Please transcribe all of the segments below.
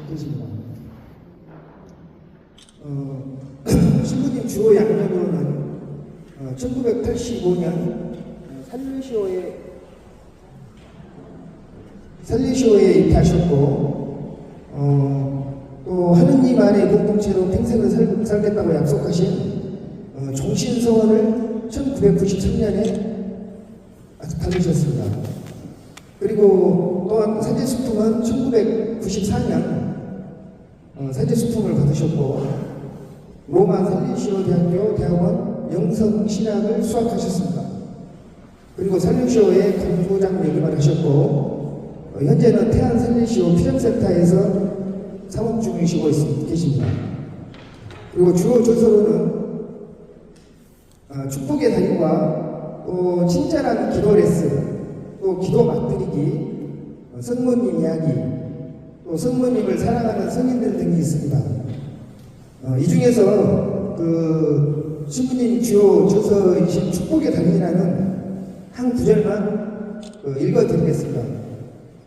되십니다. 신부님 주요 양력으로는 1985년 살리시오에 입회하셨고, 또 하느님 안의 공동체로 평생을 살겠다고 약속하신 종신서원을 1993년에 받으셨습니다. 그리고 또한 사제수품은 1994년 사제수품을 받으셨고, 로마 살리시오 대학교 대학원 영성신학을 수학하셨습니다. 그리고 살리시오의 간부장 역임을 하셨고, 현재는 태안 살리시오 피정센터에서 사업 중이시고 계십니다. 그리고 주로 조서로는 축복의 달인과 또 친절한 기도 레슨, 또 기도 맡드리기, 성모님 이야기, 또 성모님을 사랑하는 성인들 등이 있습니다. 이 중에서 신부님 주요 저서이신 축복의 달인이라는 한 구절만 읽어드리겠습니다.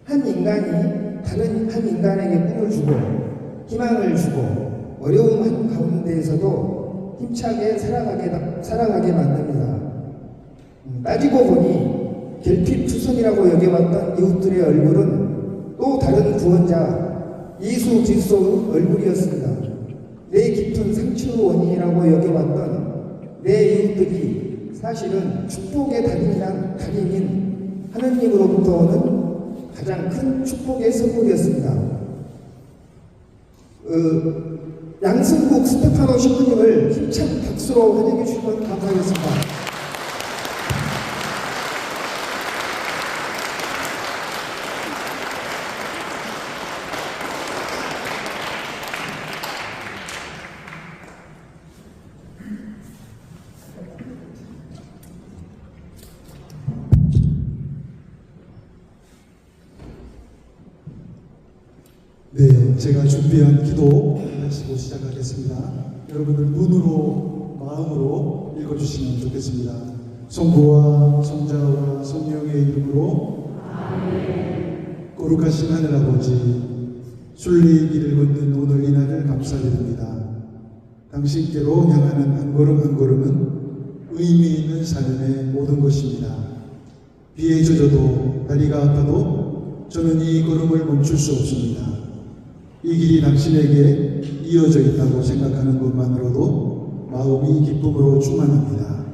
한 인간이 다른 한 인간에게 꿈을 주고 희망을 주고 어려움 가운데에서도 힘차게 살아가게 만듭니다. 따지고 보니 결핍투성이라고 여겨왔던 이웃들의 얼굴은 또 다른 구원자 예수 그리스도의 얼굴이었습니다. 내 깊은 상처의 원인이라고 여겨왔던 내 이웃들이 사실은 축복의 달인인 하느님으로부터 오는 가장 큰 축복의 선물이었습니다. 양승국 스테파노 신부님을 힘찬 박수로 환영해 주시면 감사하겠습니다. 네, 제가 준비한 기도 하시고 시작하겠습니다. 여러분들 눈으로 마음으로 읽어주시면 좋겠습니다. 성부와 성자와 성령의 이름으로 아멘. 거룩하신 하늘아버지, 순리의 길을 걷는 오늘 이 날을 감사드립니다. 당신께로 향하는 한 걸음 한 걸음은 의미 있는 삶의 모든 것입니다. 비에 젖어도 다리가 아파도 저는 이 걸음을 멈출 수 없습니다. 이 길이 당신에게 이어져 있다고 생각하는 것만으로도 마음이 기쁨으로 충만합니다.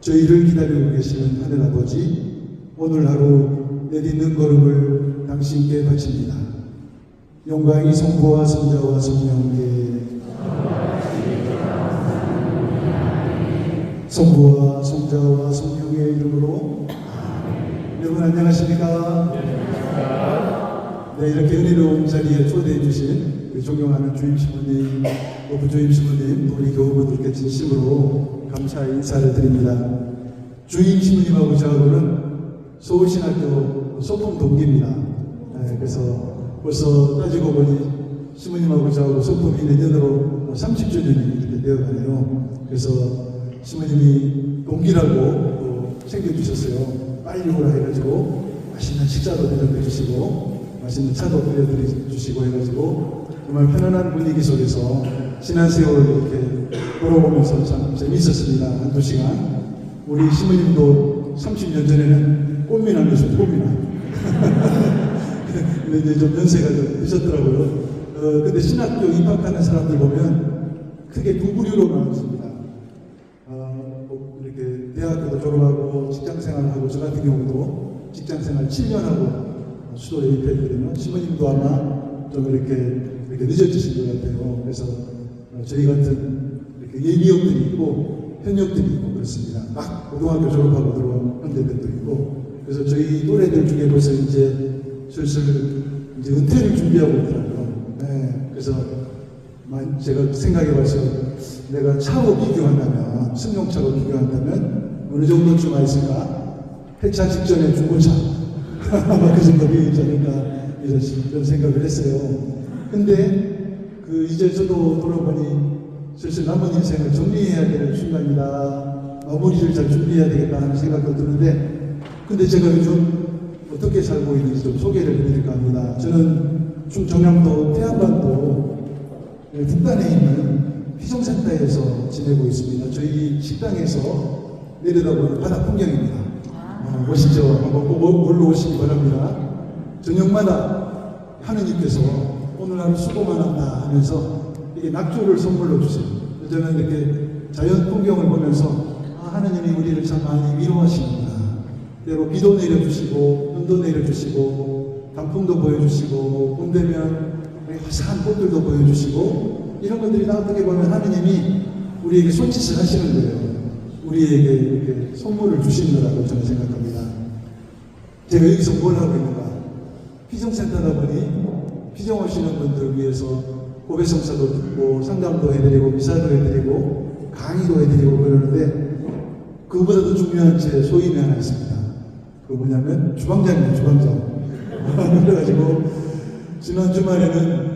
저희를 기다리고 계시는 하늘아버지, 오늘 하루 내딛는 걸음을 당신께 바칩니다. 영광이 성부와 성자와 성령께, 성부와 성자와 성령의 이름으로. 여러분 안녕하십니까? 네, 이렇게 은혜로운 자리에 초대해 주신 우리 존경하는 주임 신부님, 부주임 신부님, 우리 교우분들께 진심으로 감사의 인사를 드립니다. 주임 신부님하고 저하고는 서울신학교 소품 동기입니다. 네, 그래서 벌써 따지고 보니 신부님하고 저하고 소품이 내년으로 30주년이 이렇게 되어가네요. 그래서 신부님이 동기라고 챙겨주셨어요. 빨리 오라 해가지고 맛있는 식사도 대접해 주시고 맛있는 차도 끓여주시고 해가지고 정말 편안한 분위기 속에서 지난 세월을 이렇게 걸어보면서 참 재미있었습니다. 한두 시간. 우리 신부님도 30년 전에는 꽃미남이셨어요. 꽃미남. 근데 이제 좀 연세가 좀 드셨더라고요. 근데 신학교 입학하는 사람들 보면 크게 두 부류로 나눴습니다. 이렇게 대학교도 졸업하고 직장생활하고 저 같은 경우도 직장생활 7년 하고 수도에 입회하게 되면 신부님도 아마 좀 이렇게 늦어지신 것 같아요. 그래서 저희 같은 이렇게 예비역들이 있고 현역들이 있고 그렇습니다. 막 고등학교 졸업하고 들어온 현대들도 있고, 그래서 저희 또래들 중에 벌써 이제 슬슬 이제 은퇴를 준비하고 있더라고요. 네, 그래서 제가 생각해봐서 내가 차로 비교한다면, 승용차로 비교한다면 어느 정도쯤 와 있을까? 폐차 직전에 중고차. 그 생각이 저니까 이런 생각을 했어요. 근데 이제 저도 돌아보니 슬슬 남은 인생을 정리해야 될 순간이다. 마무리를 잘 준비해야 되겠다 하는 생각도 드는데, 근데 제가 요즘 어떻게 살고 있는지 좀 소개를 해드릴까 합니다. 저는 충청남도 태안반도 북단에 있는 피정센터에서 지내고 있습니다. 저희 식당에서 내려다보는 바다 풍경입니다. 멋있죠? 한번 꼭 놀러 오시기 바랍니다. 저녁마다 하느님께서 오늘 하루 수고 많았다 하면서 이게 낙조를 선물로 주세요. 저는 이렇게 자연 풍경을 보면서 하느님이 우리를 참 많이 위로하시는구나. 때로 비도 내려주시고 눈도 내려주시고 단풍도 보여주시고 봄 되면 화사한 꽃들도 보여주시고 이런 것들이 다 어떻게 보면 하느님이 우리에게 손짓을 하시는 거예요. 우리에게 이렇게 선물을 주시는 거라고 저는 생각합니다. 제가 여기서 뭘 하고 있는가? 피정센터다 보니 피정 오시는 분들을 위해서 고배성사도 듣고 상담도 해드리고 미사도 해드리고 강의도 해드리고 그러는데 그거보다도 중요한 제 소임이 하나 있습니다. 그거 뭐냐면 주방장이에요. 주방장. 그래가지고 지난 주말에는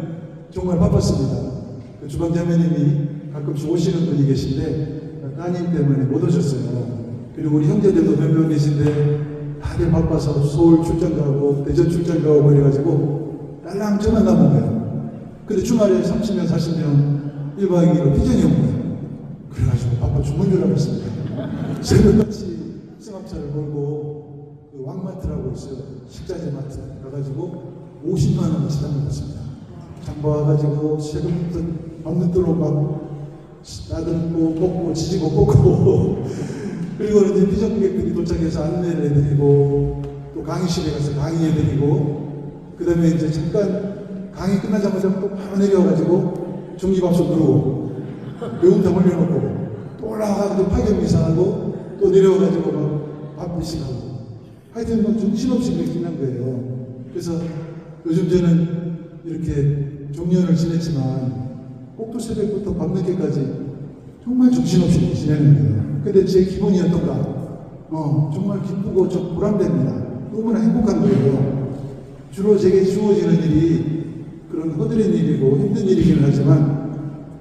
정말 바빴습니다. 그 주방자매님이 가끔씩 오시는 분이 계신데 따님 때문에 못 오셨어요. 그리고 우리 형제들도 몇 명 계신데 다들 바빠서 서울 출장 가고 대전 출장 가고 그래가지고 딸랑 저만 남은 거예요. 근데 주말에 30명 40명 1박 2일로 피정이 온 거예요. 그래가지고 바빠 죽는 줄 알았습니다. 새벽같이 승합차를 몰고 그 왕마트라고 있어요. 식자재 마트 가가지고 50만 원어치 담아봤습니다. 장봐가지고 새벽부터 밤늦도록 막 나들고 볶고 지지고 볶고 그리고 이제 피정객들이 도착해서 안내를 해드리고 또 강의실에 가서 강의해드리고 그 다음에 이제 잠깐 강의 끝나자마자 또 바로 내려와가지고 전기밥솥 누르고 매운탕 올려놓고 또 올라가서 파견미사하고 또 내려와가지고 막 밥 드시고 하여튼 뭐 정신없이 그렇게 지난 거예요. 그래서 요즘 저는 이렇게 종년을 지냈지만 꼭두 새벽부터 밤늦게까지 정말 정신없이 지내는 거예요. 근데 제 기분이 어떤가? 정말 기쁘고 좀 보람됩니다. 너무나 행복한 거예요. 주로 제게 주어지는 일이 그런 허드렛 일이고 힘든 일이기는 하지만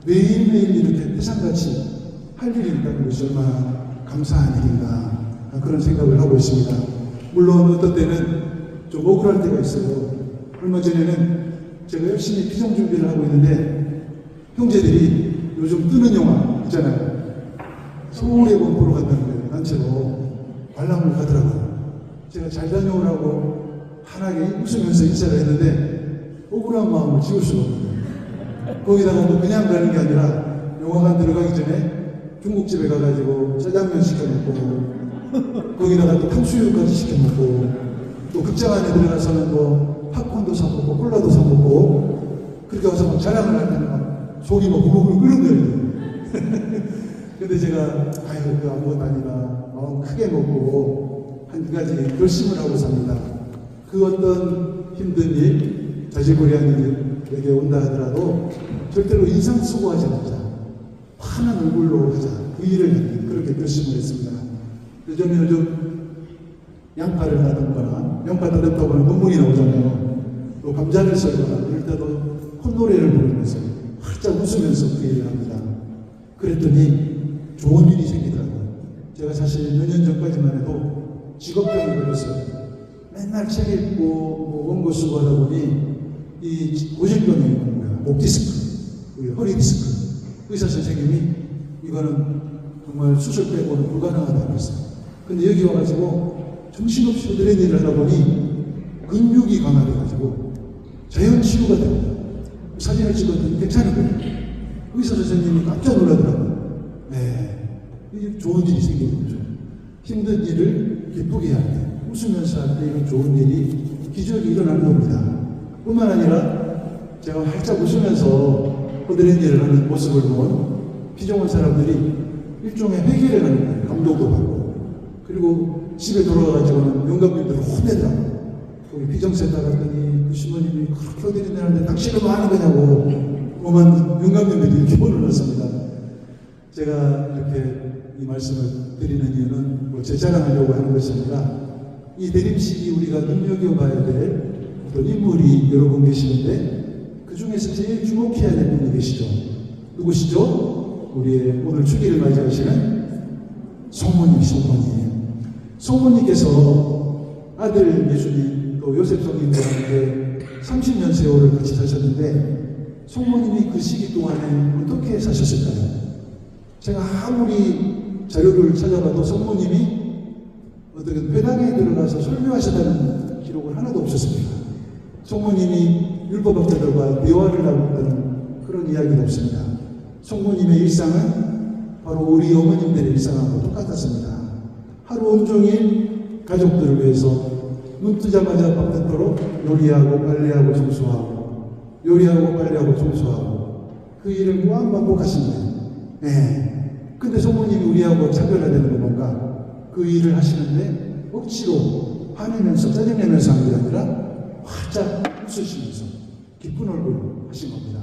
매일매일 이렇게 태산같이 할 일이 있다는 것이 얼마나 감사한 일인가 그런 생각을 하고 있습니다. 물론 어떤 때는 좀 억울할 때가 있어요. 얼마 전에는 제가 열심히 피정 준비를 하고 있는데 형제들이 요즘 뜨는 영화 있잖아요. 서울에 보러 간다는 거예요. 단체로 관람을 가더라고요. 제가 잘 다녀오라고 환하게 웃으면서 인사를 했는데 억울한 마음을 지울 수가 없어요. 거기다가 또 그냥 가는 게 아니라 영화관 들어가기 전에 중국집에 가가지고 짜장면 시켜먹고 거기다가 또 탕수육까지 시켜먹고 또 극장 안에 들어가서는 뭐 팝콘도 사먹고 콜라도 사먹고 그렇게 와서 막 자랑을 할 때는 막 속이 막 부글부글 끓는 거예요. 근데 제가 아유 그 아무것도 아니라 마음 크게 먹고 한 가지 결심을 하고 삽니다. 그 어떤 힘든 일, 자질구레한 일에게 온다 하더라도 절대로 인상 쓰고 하지 않자. 환한 얼굴로 하자. 그 일을 그렇게 결심을 했습니다. 저는 요즘 양파를 다듬거나 양파 다듬다 보면 눈물이 나오잖아요. 또 감자를 썰거나 이럴 때도 콧노래를 부르면서 활짝 웃으면서 그 일을 합니다. 그랬더니 좋은 일이 생기더라고요. 제가 사실 몇 년 전까지만 해도 직업병이 걸렸어요. 맨날 책 읽고 뭐 원고 쓰고 하다 보니 이 고질병이 있는 거예요. 목 디스크, 허리 디스크. 의사 선생님이 이거는 정말 수술 빼고는 불가능하다고 했어요. 근데 여기 와가지고 정신없이 그런 일을 하다 보니 근육이 강화돼가지고 자연 치유가 됩니다. 사진을 찍었더니 괜찮은 거예요. 의사 선생님이 깜짝 놀라더라고요. 네, 이게 좋은 일이 생기는 거죠. 힘든 일을 기쁘게 할 때, 웃으면서 할 때 이런 좋은 일이 기적이 일어나는 겁니다. 뿐만 아니라 제가 활짝 웃으면서 허드렛 일을 하는 모습을 본 피정원 사람들이 일종의 회개를 하는 거예요. 감동도 받고. 그리고 집에 돌아가가지고는 영감님들을 혼내더라고요. 거기 피정센터 갔더니 그 신부님이 그렇게 허드렛 일 하는데 당신은 뭐 하는 거냐고 오만 영감님들이 이렇게 혼을 났습니다. 제가 이렇게 이 말씀을 드리는 이유는 뭐 제 자랑하려고 하는 것이 아니라 이 대림식이 우리가 눈여겨봐야 될 어떤 인물이 여러 분 계시는데 그 중에서 제일 주목해야 될 분이 계시죠. 누구시죠? 우리의 오늘 주기를 맞이하시는 성모님, 성모님께서 아들 예수님 또 요셉 성님과 함께 30년 세월을 같이 사셨는데 성모님이 그 시기 동안에 어떻게 사셨을까요? 제가 아무리 자료를 찾아봐도 성모님이 어떻게 회당에 들어가서 설교하셨다는 기록은 하나도 없었습니다. 성모님이 율법학자들과 대화를 나눴다는 그런 이야기는 없습니다. 성모님의 일상은 바로 우리 어머님들의 일상하고 똑같았습니다. 하루 온종일 가족들을 위해서 눈 뜨자마자 밤늦도록 요리하고 빨래하고 청소하고 요리하고 빨래하고 청소하고 그 일을 무한 반복하신대요. 네. 근데 성모님이 우리하고 차별화되는 건 뭔가 그 일을 하시는데 억지로 화내면서 짜증내면서 하는 게 아니라 활짝 웃으시면서 기쁜 얼굴 하신 겁니다.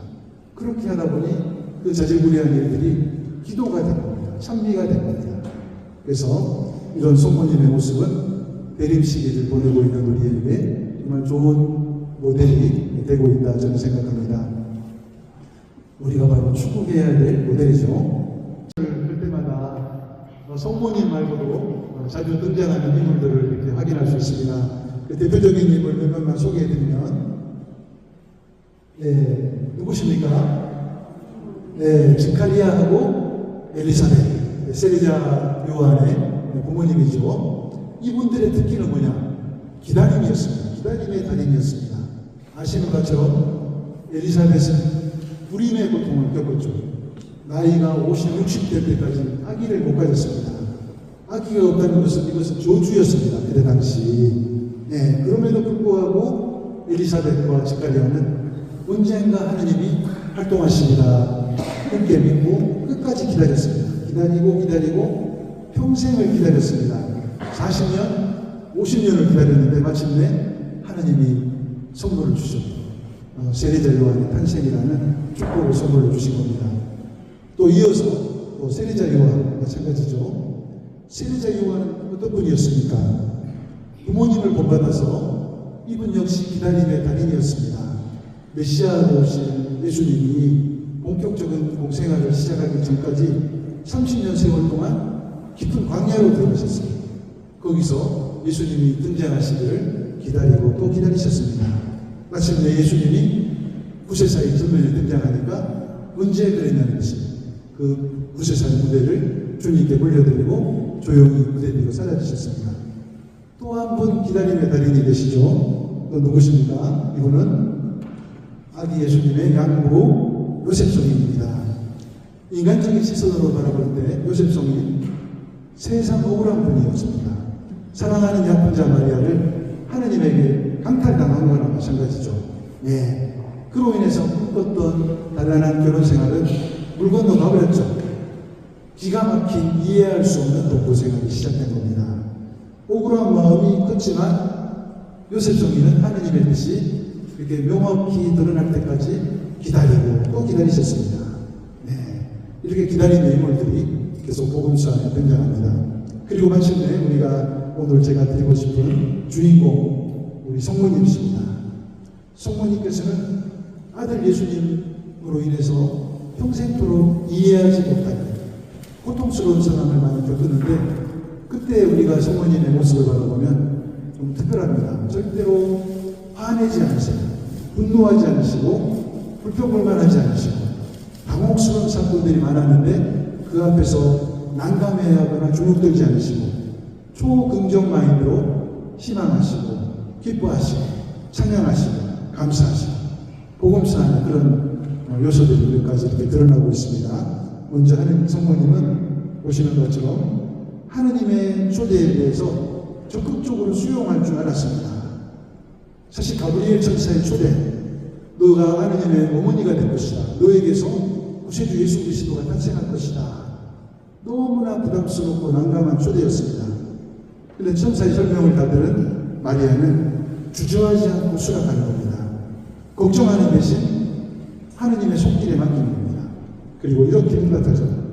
그렇게 하다 보니 그 자질구레한 일들이 기도가 된 겁니다. 찬미가 된 겁니다. 그래서 이런 성모님의 모습은 대림 시기를 보내고 있는 우리에게 정말 좋은 모델이 되고 있다 저는 생각합니다. 우리가 바로 추구해야 될 모델이죠. 그때마다 성모님 말고도 자주 등장하는 인물들을 이렇게 확인할 수 있습니다. 그 대표적인 인물 몇 명만 소개해드리면, 네, 누구십니까? 네, 지카리아하고 엘리사벳, 세리자 요한의 부모님이죠. 이분들의 특기는 뭐냐? 기다림이었습니다. 기다림의 달인이었습니다. 아시는 것처럼 엘리사벳은 불임의 고통을 겪었죠. 나이가 50, 60 될 때까지 아기를 못 가졌습니다. 아기가 없다는 것은 이것은 저주였습니다. 그때 당시. 네, 그럼에도 불구하고 엘리사벳과 지카리아는 언젠가 하느님이 활동하십니다. 함께 믿고 끝까지 기다렸습니다. 기다리고 평생을 기다렸습니다. 40년, 50년을 기다렸는데 마침내 하느님이 선물을 주셨죠. 세리자 요한의 탄생이라는 축복을 선물로 주신 겁니다. 또 이어서 또 세리자 요한 마찬가지죠. 세리자 요한은 어떤 분이었습니까? 부모님을 본받아서 이분 역시 기다림의 달인이었습니다. 메시아로 오신 예수님이 본격적인 공생활을 시작하기 전까지 30년 세월 동안 깊은 광야로 들어가셨습니다. 거기서 예수님이 등장하시기를 기다리고 또 기다리셨습니다. 마침내 예수님이 구세사의 전면에 등장하니까 언제 그랬냐는 것이 그 구세사의 무대를 주님께 물려드리고 조용히 무대 뒤로 사라지셨습니다. 또 한 분 기다림의 달인이 되시죠. 또 누구십니까? 이분은 아기 예수님의 양부 요셉성인입니다. 인간적인 시선으로 바라볼 때 요셉성인 세상 억울한 분이었습니다. 사랑하는 약혼자 마리아를 하느님에게 강탈당한 거나 마찬가지죠. 예. 그로 인해서 꿈꿨던 단란한 결혼 생활은 물 건너 가버렸죠. 기가 막힌 이해할 수 없는 동거 생활이 시작된 겁니다. 억울한 마음이 컸지만 요셉성인은 하느님의 뜻이 이렇게 명확히 드러날 때까지 기다리고 또 기다리셨습니다. 네. 이렇게 기다리는 인물들이 계속 복음서 안에 등장합니다. 그리고 마침내 우리가 오늘 제가 드리고 싶은 주인공 우리 성모님이십니다. 성모님께서는 아들 예수님으로 인해서 평생토록 이해하지 못하는 고통스러운 상황을 많이 겪었는데 그때 우리가 성모님의 모습을 바라보면 좀 특별합니다. 절대로 화내지 않으세요. 분노하지 않으시고 불평불만하지 않으시고 당혹스러운 사건들이 많았는데 그 앞에서 난감해하거나 주눅들지 않으시고 초긍정 마인드로 희망하시고 기뻐하시고 찬양하시고 감사하시고 복음서 안에 그런 요소들이 몇 가지 이렇게 드러나고 있습니다. 먼저 하느님 성모님은 보시는 것처럼 하느님의 초대에 대해서 적극적으로 수용할 줄 알았습니다. 사실 가브리엘 천사의 초대, 너가 하느님의 어머니가 될 것이다. 너에게서 구세주 예수 그리스도가 탄생할 것이다. 너무나 부담스럽고 난감한 초대였습니다. 그런데 천사의 설명을 다 들은 마리아는 주저하지 않고 수락하는 겁니다. 걱정하는 대신 하느님의 손길에 맡기는 겁니다. 그리고 이렇게 응답하죠.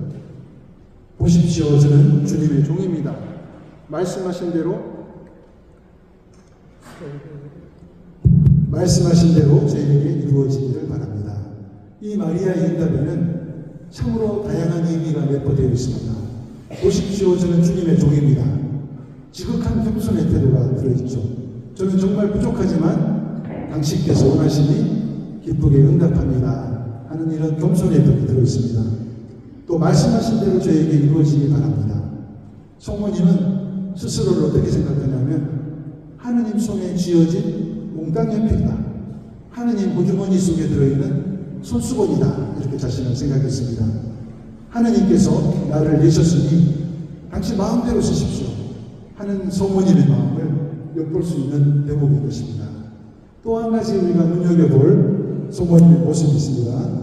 보십시오, 저는 주님의 종입니다. 말씀하신 대로 저에게 이루어지기를 바랍니다. 이 마리아의 응답에는 참으로 다양한 의미가 내포되어 있습니다. 보십시오, 저는 주님의 종입니다. 지극한 겸손의 태도가 들어있죠. 저는 정말 부족하지만 당신께서 원하시니 기쁘게 응답합니다 하는 이런 겸손의 뜻이 들어있습니다. 또 말씀하신 대로 저에게 이루어지기 바랍니다. 성모님은 스스로를 어떻게 생각하냐면 하느님 손에 쥐어진 몽땅연필이다, 하느님 호주머니 속에 들어있는 손수건이다, 이렇게 자신을 생각했습니다. 하느님께서 나를 내셨으니 당신 마음대로 쓰십시오 하는 성모님의 마음을 엿볼 수 있는 대목인 것입니다. 또 한 가지 우리가 눈여겨볼 성모님의 모습이 있습니다.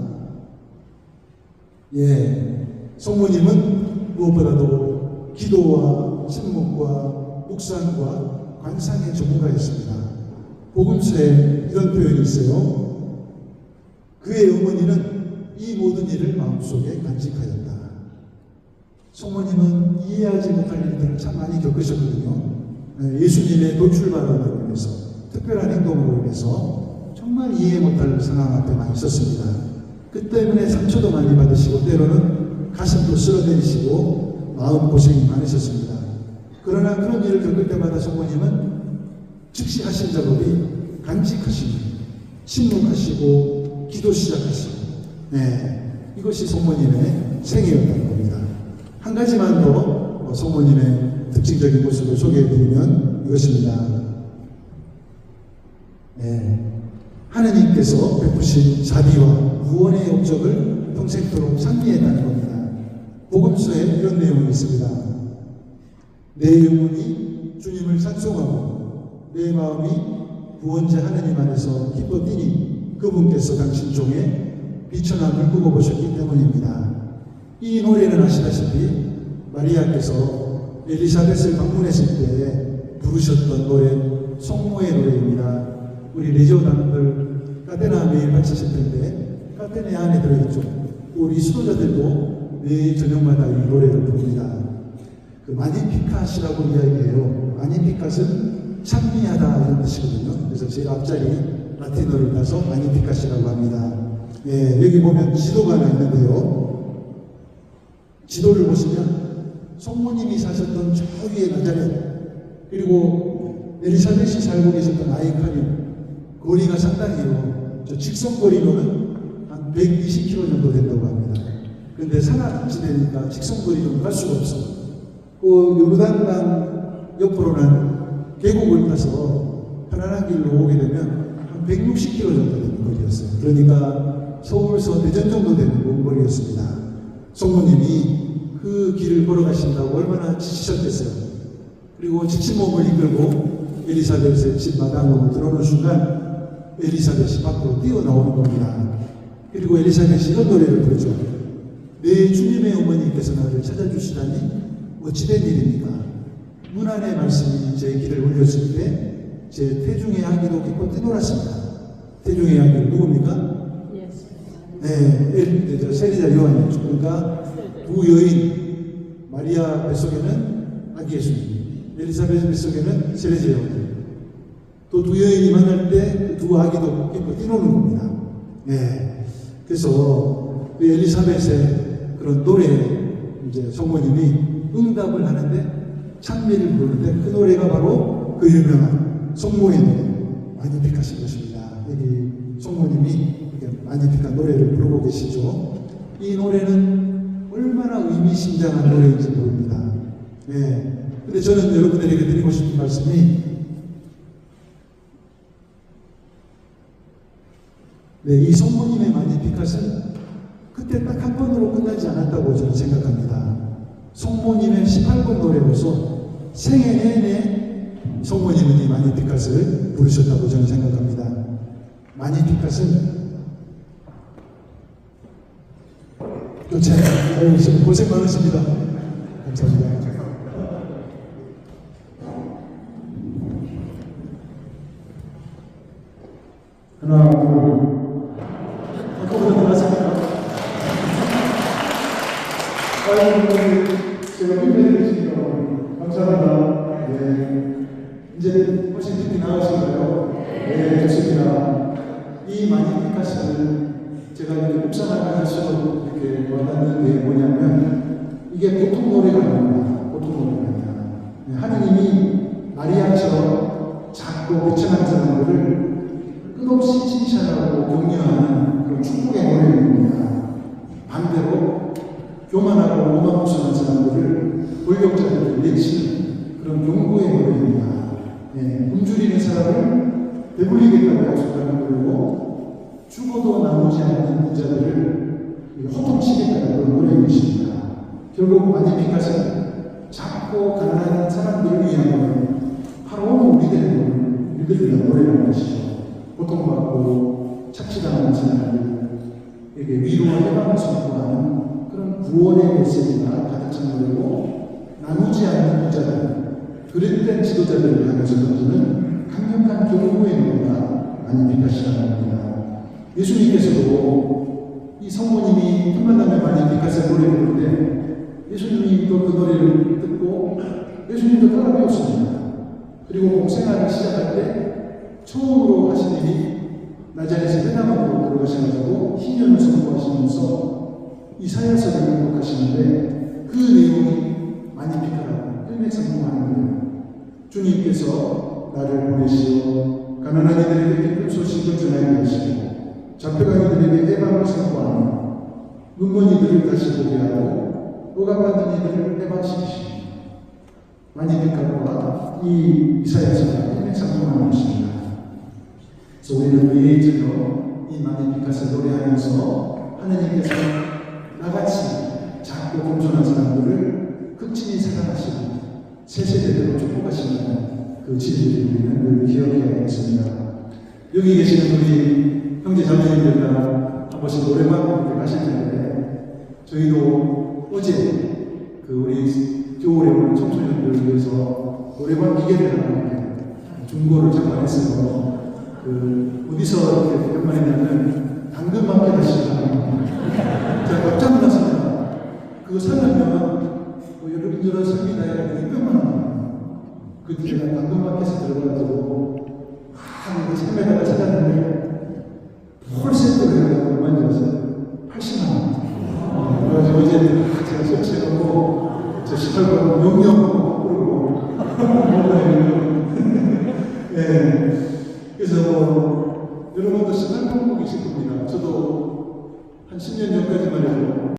성모님은 무엇보다도 기도와 침묵과 묵상과 관상의 전문가였습니다. 복음서에 이런 표현이 있어요. 그의 어머니는 이 모든 일을 마음속에 간직하였다. 성모님은 이해하지 못할 일들을 참 많이 겪으셨거든요. 예수님의 돌출 발언으로 인해서, 특별한 행동으로 인해서 정말 이해 못할 상황 앞에 많이 있었습니다. 그 때문에 상처도 많이 받으시고 때로는 가슴도 쓸어내리시고 마음고생이 많으셨습니다. 그러나 그런 일을 겪을 때마다 성모님은 즉시 하신 작업이 간직하시고 침묵하시고 기도 시작하시고, 이것이 성모님의 생애였다는 겁니다. 한 가지만 더 성모님의 특징적인 모습을 소개해드리면 이것입니다. 하느님께서 베푸신 자비와 구원의 업적을 평생토록 상기했다는 겁니다. 복음서에 이런 내용이 있습니다. 내 영혼이 주님을 찬송하고 내 마음이 구원자 하느님 안에서 기뻐 뛰니 그분께서 당신 종의 비천함을 끄고 보셨기 때문입니다. 이 노래는 아시다시피 마리아께서 엘리사벳을 방문했을 때 부르셨던 노래, 성모의 노래입니다. 우리 레지오단들 카테나 매일 바치실 텐데 카테나 안에 들어있죠. 우리 수도자들도 매일 저녁마다 이 노래를 부릅니다. 그 마니피카시라고 이야기해요. 마니피카스는 찬미하다 이런 뜻이거든요. 그래서 제가 앞자리 라틴어를 따서 마니피카시라고 합니다. 여기 보면 지도가 하나 있는데요. 지도를 보시면 성모님이 사셨던 저 위에 나자렛, 그리고 엘리사벳이 살고 계셨던 아이카림, 거리가 상당히요. 저 직선거리로는 한 120km 정도 된다고 합니다. 그런데 산악지대니까 직선거리로는 갈 수가 없어. 그 요르단강 옆으로는 계곡을 타서 편안한 길로 오게 되면 한 160km 정도 되는 거리였어요. 그러니까 서울서 대전 정도 되는 먼 거리였습니다. 성모님이 그 길을 걸어가신다고 얼마나 지치셨겠어요. 그리고 지친 몸을 이끌고 엘리사벳의 집 마당으로 들어오는 순간 엘리사벳이 밖으로 뛰어나오는 겁니다. 그리고 엘리사벳이 이런 노래를 부르죠. 내 주님의 어머니께서 나를 찾아주시다니 어찌된 일입니까? 문안의 말씀이 제 길을 올렸을 때 제 태중의 아기도 기뻐 뛰놀았습니다. 태중의 아기는 누굽니까? 세리자 요한이었죠. 그러니까 두 여인, 마리아 뱃속에는 아기 예수님, 엘리사벳 뱃속에는 세리자 요한. 또 두 여인이 만날 때 두 아기도 기뻐 뛰노는 겁니다. 그래서 그 엘리사벳의 그런 노래에 이제 성모님이 응답을 하는데 찬미를 부르는데 그 노래가 바로 그 유명한 성모의 노래 마니피카신 것입니다. 여기 성모님이 마니피카 노래를 부르고 계시죠. 이 노래는 얼마나 의미심장한 노래인지 모릅니다. 근데 저는 여러분들에게 드리고 싶은 말씀이 이 성모님의 마니피카는 그때 딱 한 번으로 끝나지 않았다고 저는 생각합니다. 성모님의 18번 노래로서 생애 내내 성모님은 이 마니피카를 부르셨다고 저는 생각합니다. 마니피카는 교체, 고생 많으십니다. 감사합니다. 하나, 둘. 한꺼번에 나왔습니다. 제가 힘내드리시니까 감사합니다. 이제 훨씬 깊이 나오신가요? 좋습니다. 이 마니피카스는 제가 이렇게 묵상하면서 이렇게 와닿는 게 뭐냐면 이게 보통 노래가 아닙니다. 보통 노래가 아니야. 하느님이 마리아처럼 작고 비천한 사람들을 권력자들을 내치는 그런 용고의 노래입니다. 예, 굶주리는 사람을 배불리겠다고 약속하는 노래고 죽어도 나오지 않는 부자들을 호통치겠다는 그런 노래인 것입니다. 결국 마니피카스는 작고 가난한 사람들을 위한 노래, 바로 우리들을 위한 노래라는 것이죠. 고통받고 착취당하는 사람들에게 위로와 해방을 선포하는 그런 구원의 메시지가 가득 찬 노래고, 나누지 않는 부자들, 그릇된 지도자들을 향해서 던지는 강력한 경고의 노래가 마니피카스라는 겁니다. 예수님께서도 이 성모님이 한만남의 마니피카스의 노래를 부르는데 예수님이 또 그 노래를 듣고 예수님도 따라 배웠습니다. 그리고 공생활을 시작할 때 처음으로 하신 일이 나자렛의 회당으로 들어가셔가지고 희년을 선포하시면서 이사야서를 기록하시는데 그 내용이 마니피카라고 일맥상통하는 거예요. 주님께서 나를 보내시어 가난한 이들에게 기쁜 소식을 전하게 하시고 잡혀간 이들에게 해방을 선포하며 눈먼 이들을 다시 보게 하고 억압받는 이들을 해방시키시고, 마니피카와 이 이사야서가 일맥상통하는 것입니다. 그래서 우리는 예의적으로 이 마니피카스 노래하면서 하느님께서 나같이 작고 겸손한 사람들을 극진히 사랑하시고 새 세대대로 축복하신다는 그 진리를 우리는 늘 기억해야 되겠습니다. 여기 계시는 우리 형제 자매님들과 한 번씩 노래방 가실 텐데, 저희도 어제 그 우리 겨울에 오는 청소년들을 위해서 노래방 기계를 하나 중고를 장만했어요. 그 어디서 이렇게 장만했냐면 당근마켓 하시는 제가 깜짝 놀랐습니다. 그거 사려면 여러분 이런 설비다에 600만 원. 그때 제가 당근마켓에 들어가가지고 이거 삶에다가 찾았는데 홀세트로 해가지고 얼마인지 아세요? 80만 원. 그래가지고 어제 제가 설치해놓고 저 18번 용역 부르고 예. 그래서 여러분도 18번 보고 계실 겁니다. 저도 한 10년 전까지만 해도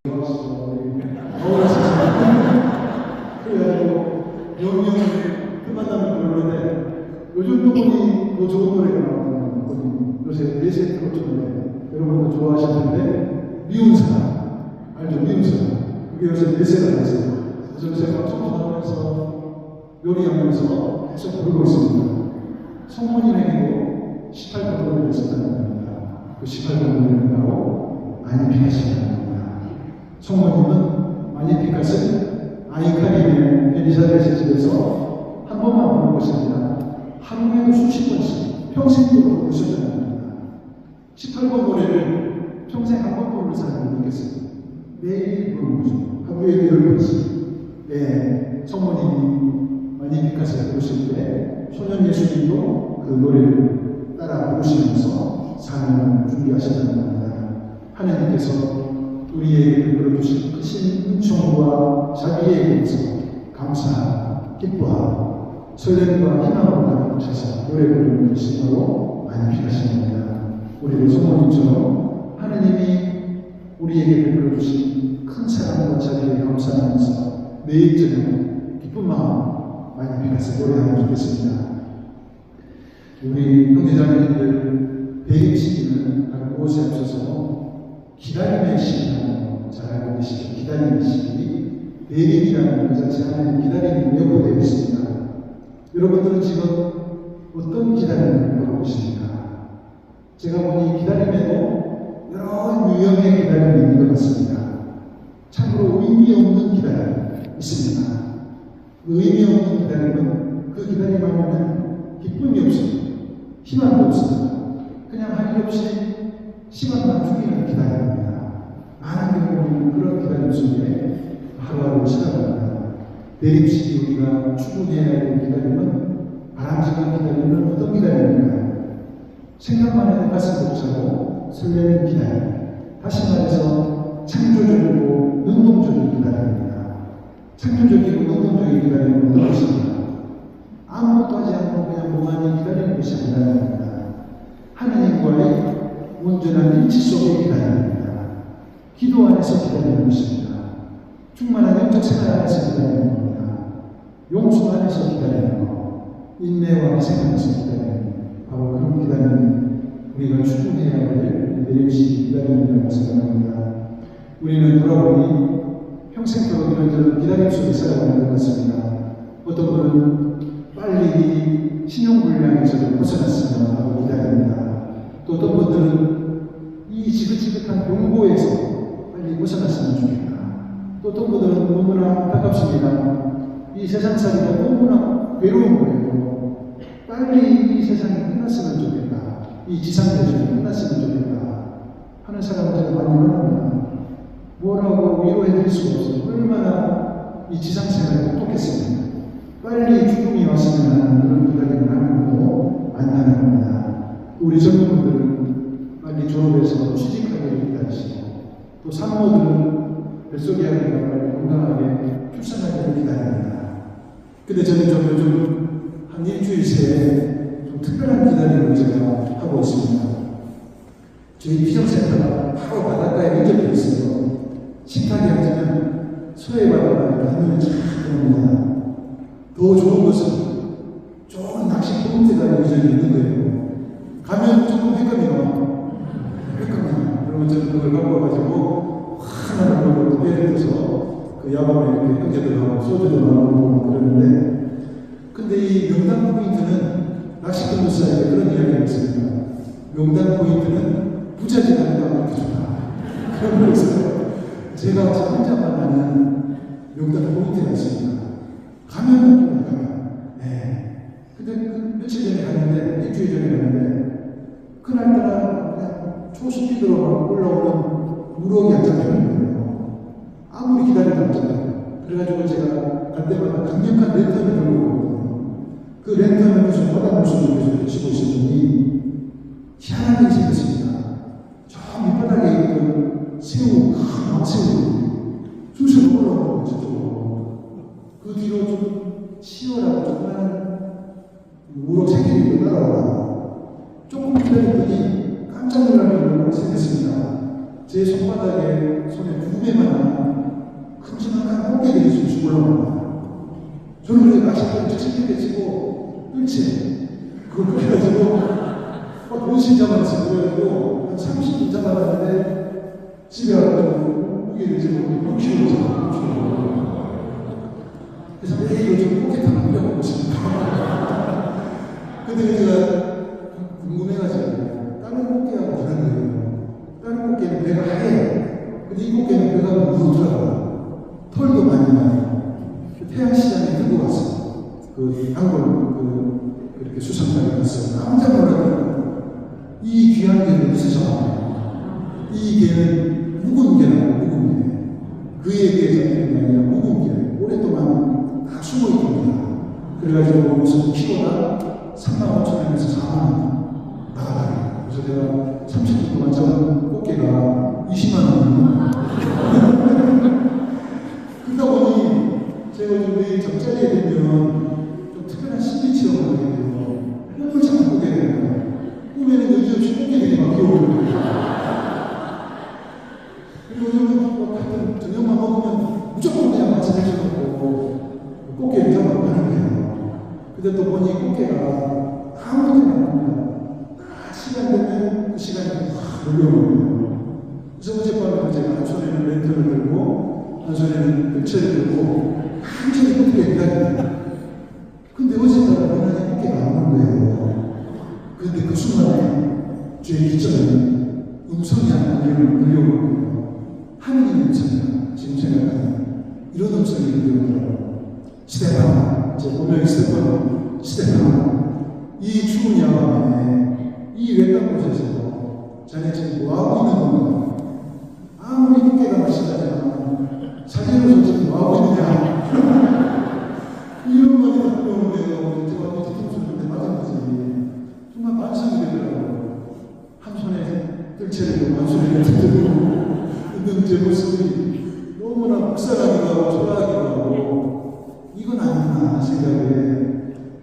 그래가지고 용역을 그만하면 부르는데 요즘 또 보니 더 좋은 노래가 나오는 요새 대세 트로트 노래 여러분도 좋아하실 텐데, 미운 사람 알죠? 미운 사람 그게 요새 대세가 됐어요. 그래서 제가 청소하면서 요리하면서 계속 부르고 있습니다. 성모님에게도 18번 노래를 썼다는 겁니다. 그 18번 노래는 바로 마니피카스라는 겁니다. 성모님은 마니피카스 아이카림의 엘리사벳의 집에서 한 번만 부르는 것이 아니라 하루에도 수십 번씩 평생도록 부르셨다는 겁니다. 18번 노래를 평생 한 번 부르는 사람이 있겠어요? 매일 부르는 거죠. 하루에 10번씩. 네, 성모님이 마니피카스를 부르실 때 소년 예수님도 그 노래를 따라 부르시면서 삶을 준비하셨다는 겁니다. 하나님께서 우리에게 베풀어주신 크신 은총과 자비에 대해서 감사하고 기뻐하고 설렘과 희망으로 가득 차서 노래 부르는 것이 바로 마니피카스입니다. 우리도 성모님처럼 하나님이 우리에게 베풀어주신 큰 사랑과 자비에 감사하면서 매일 저녁 기쁜 마음 마니피카스 노래하면 좋겠습니다. 우리 형제자매님들 대립시기는 다른 곳에 앞서서 기다림의 시기라고 잘 알고 계시죠? 기다림의 시기, 대립이라는 그 자체 하나의 기다림이 명고되어 있습니다. 여러분들은 지금 어떤 기다림을 하고 계십니까? 제가 보니 기다림에도 여러 유형의 기다림이 있는 것 같습니다. 참으로 의미 없는 기다림 있습니다. 그 의미 없는 기다림은 그 기다림 하면은 기쁨이 없습니다. 희망도 없습니다. 그냥 할 일 없이 시간만 죽이는 기다림입니다. 많은 경우는 그런 기다림 속에 하루하루 시작합니다. 내립시기 우리가 추구해야 할 기다림은 바람직한 기다림은 어떤 기다림인가요? 생각만 해도 가슴 벅차고 설레는 기다림. 다시 말해서 창조적이고 능동적인 기다림입니다. 창조적이고 능동적인 기다림은 어떤 것입니까? 아무것도 하지 않고 그냥 멍하니 기다리는 것이 아니라 하나님과의 온전한 일치 속의 기다림입니다. 기도 안에서 기다리는 것입니다. 충만한 영적 생활 안에서 기다리는 겁니다. 용서 안에서 기다리는 거, 인내와 희생 안에서 기다리는 거, 바로 그런 기다림이 우리가 충분해야 할 내림시 기다림이라고 생각합니다. 우리는 돌아보니 평생도록 이런저런 기다림 속에 살아가는 것 같습니다. 어떤 분은 빨리 신용불량에서 벗어났으면 하고 기다립니다. 또 어떤 분들은 이 지긋지긋한 병고에서 빨리 벗어났으면 좋겠다. 또 어떤 분들은 너무나 안타깝습니다. 이 세상살이가 너무나 괴로운 거예요. 빨리 이 세상이 끝났으면 좋겠다. 이 지상대전이 끝났으면 좋겠다 하는 사람은 제가 많이 만납니다. 뭐라고 위로해드릴 수가 없어요. 얼마나 이 지상생활이 똑똑했습니다. 빨리 죽음이 왔으면 하는 그런 기다림을 하는 것도 많다는 겁니다. 우리 젊은분들은 빨리 졸업해서 취직하기를 기다리시고, 또 산모들은 뱃속에 아기가 빨리 건강하게 출산하기를 기다립니다. 근데 저는 좀 요즘 한 일주일 새에 좀 특별한 기다림을 제가 하고 있습니다. 저희 비정센터가 바로 바닷가에 인접해 있어요. 식탁에 앉으면 서해바다가 이렇게 하늘을 쫙 보입니다. 더 좋은 것은 좋은 낚시 포인트가 여기저기 있는 거예요. 가면 조금 횟감이 나와요. 그러면 저는 그걸 갖고 와가지고 하나를 먹고 배를 떠서 그 야밤에 이렇게 형제들하고 소주도 나누고 그러는데, 근데 이 명당 포인트는 낚시꾼들 사이에 그런 이야기가 있습니다. 명당 포인트는 부자지간에도 안 이렇게 좋다. 그런 거 있어요. 제가 저 혼자만 아는 명당 포인트가 있습니다. 가면 네. 근데 그 며칠 전에 갔는데, 일주일 전에 갔는데, 그날따라 그냥 초스피드로 막 올라오는 우럭이 안 잡히는 거예요. 아무리 기다려도 안 잡혀요. 그래가지고 제가 갈 때마다 강력한 랜턴을 들고 오거든요. 그 랜턴을 무슨 바닷물속에 계속 비치고 있으니 희한한 일이 생겼습니다. 저 밑바닥에 있던 새우, 큰 새우, 수시로 올라오는 거죠. 그 뒤로 좀 치열하고 조그마한 우럭 새끼들이 따라와요. 조금 기다렸더니 깜짝 놀랄 일이 생겼습니다. 제 손바닥에, 손에 9배만한 큼지막한 꽃게들이 쭉 올라옵니다. 저는 그래서 낚싯대를 찌찌게 치고 뜰채 그걸 그래가지고 막 본신 잡아놨어요. 그래가지고 한 30분 잡아놨는데 집에 와가지고 무게를 지고 6kg 잡아요. 그래서 매일 요즘 꽃게탕을 끓여 먹고 있습니다. 근데 제가 궁금해가지고 다른 꽃게하고 다른 거예요. 다른 꽃게는 배가 하얘요. 근데 이 꽃게는 배가 무더라고요. 털도 많이 나요. 태양시장에 들고 왔어요. 그 단골 이렇게 수산자에 갔어요. 깜짝 놀라더라고요. 이 귀한 게는 무슨 상황이에요? 이 게는 묵은 게라고, 묵은 게. 그에 비해서 되는 게 아니라 묵은 게. 오랫동안 다 숨어 있습니다. 그래가지고 무슨 키로가 35,000원에서 4만원 나가요. 그래서 제가 30분 동안 잡은 꽃게가 20만원. 그러다 보니 제가 요즘 매일 잠자리에 되면 좀 특별한 심리 체험을 하게 돼요. 꿈을 자꾸 보게 돼요. 꿈에는 여지없이 꽃게들이 막 기어오고. 그리고 요즘은 같은 저녁만 먹으면 무조건 그냥 마치 해줘놓고 꽃게를 잡으러 가는 거예요. 근데 또 보니 꽃게가 아무 데나 안 옵니다. 시간 되면 그 시간이 확 몰려오는 거예요. 그래서 어젯밤에 제가 한 손에는 랜턴을 들고 한 손에는 뜰채를 들고 한참이 꽃게가 기다립니다. 근데 어젯밤에 원하는 꽃게가 안 오는 거예요. 근데 그 순간에 제 귀점에 음성이 하나 들려오는 거예요. 하느님 음성이다. 지금 생각하면 이런 음성이 들려오더라고요. 스테판, 제 본명이 스테판, 이 추운 야밤에 이 외딴 곳에서 자네 지금 뭐하고 있는 건가? 아무리 꽃게가 맛있다지만 사진으로 지금 뭐하고 있느냐? 이런 말이 다 들려오는데요. 제가 밑에 통수를 맞은 거지. 정말 반성이 되더라고요. 한 손에 뜰채를 들고 한 손에 들고 있는 제 모습이 너무나 묵살하기도 하고 초라하기도 하고 이건 아니구나 생각에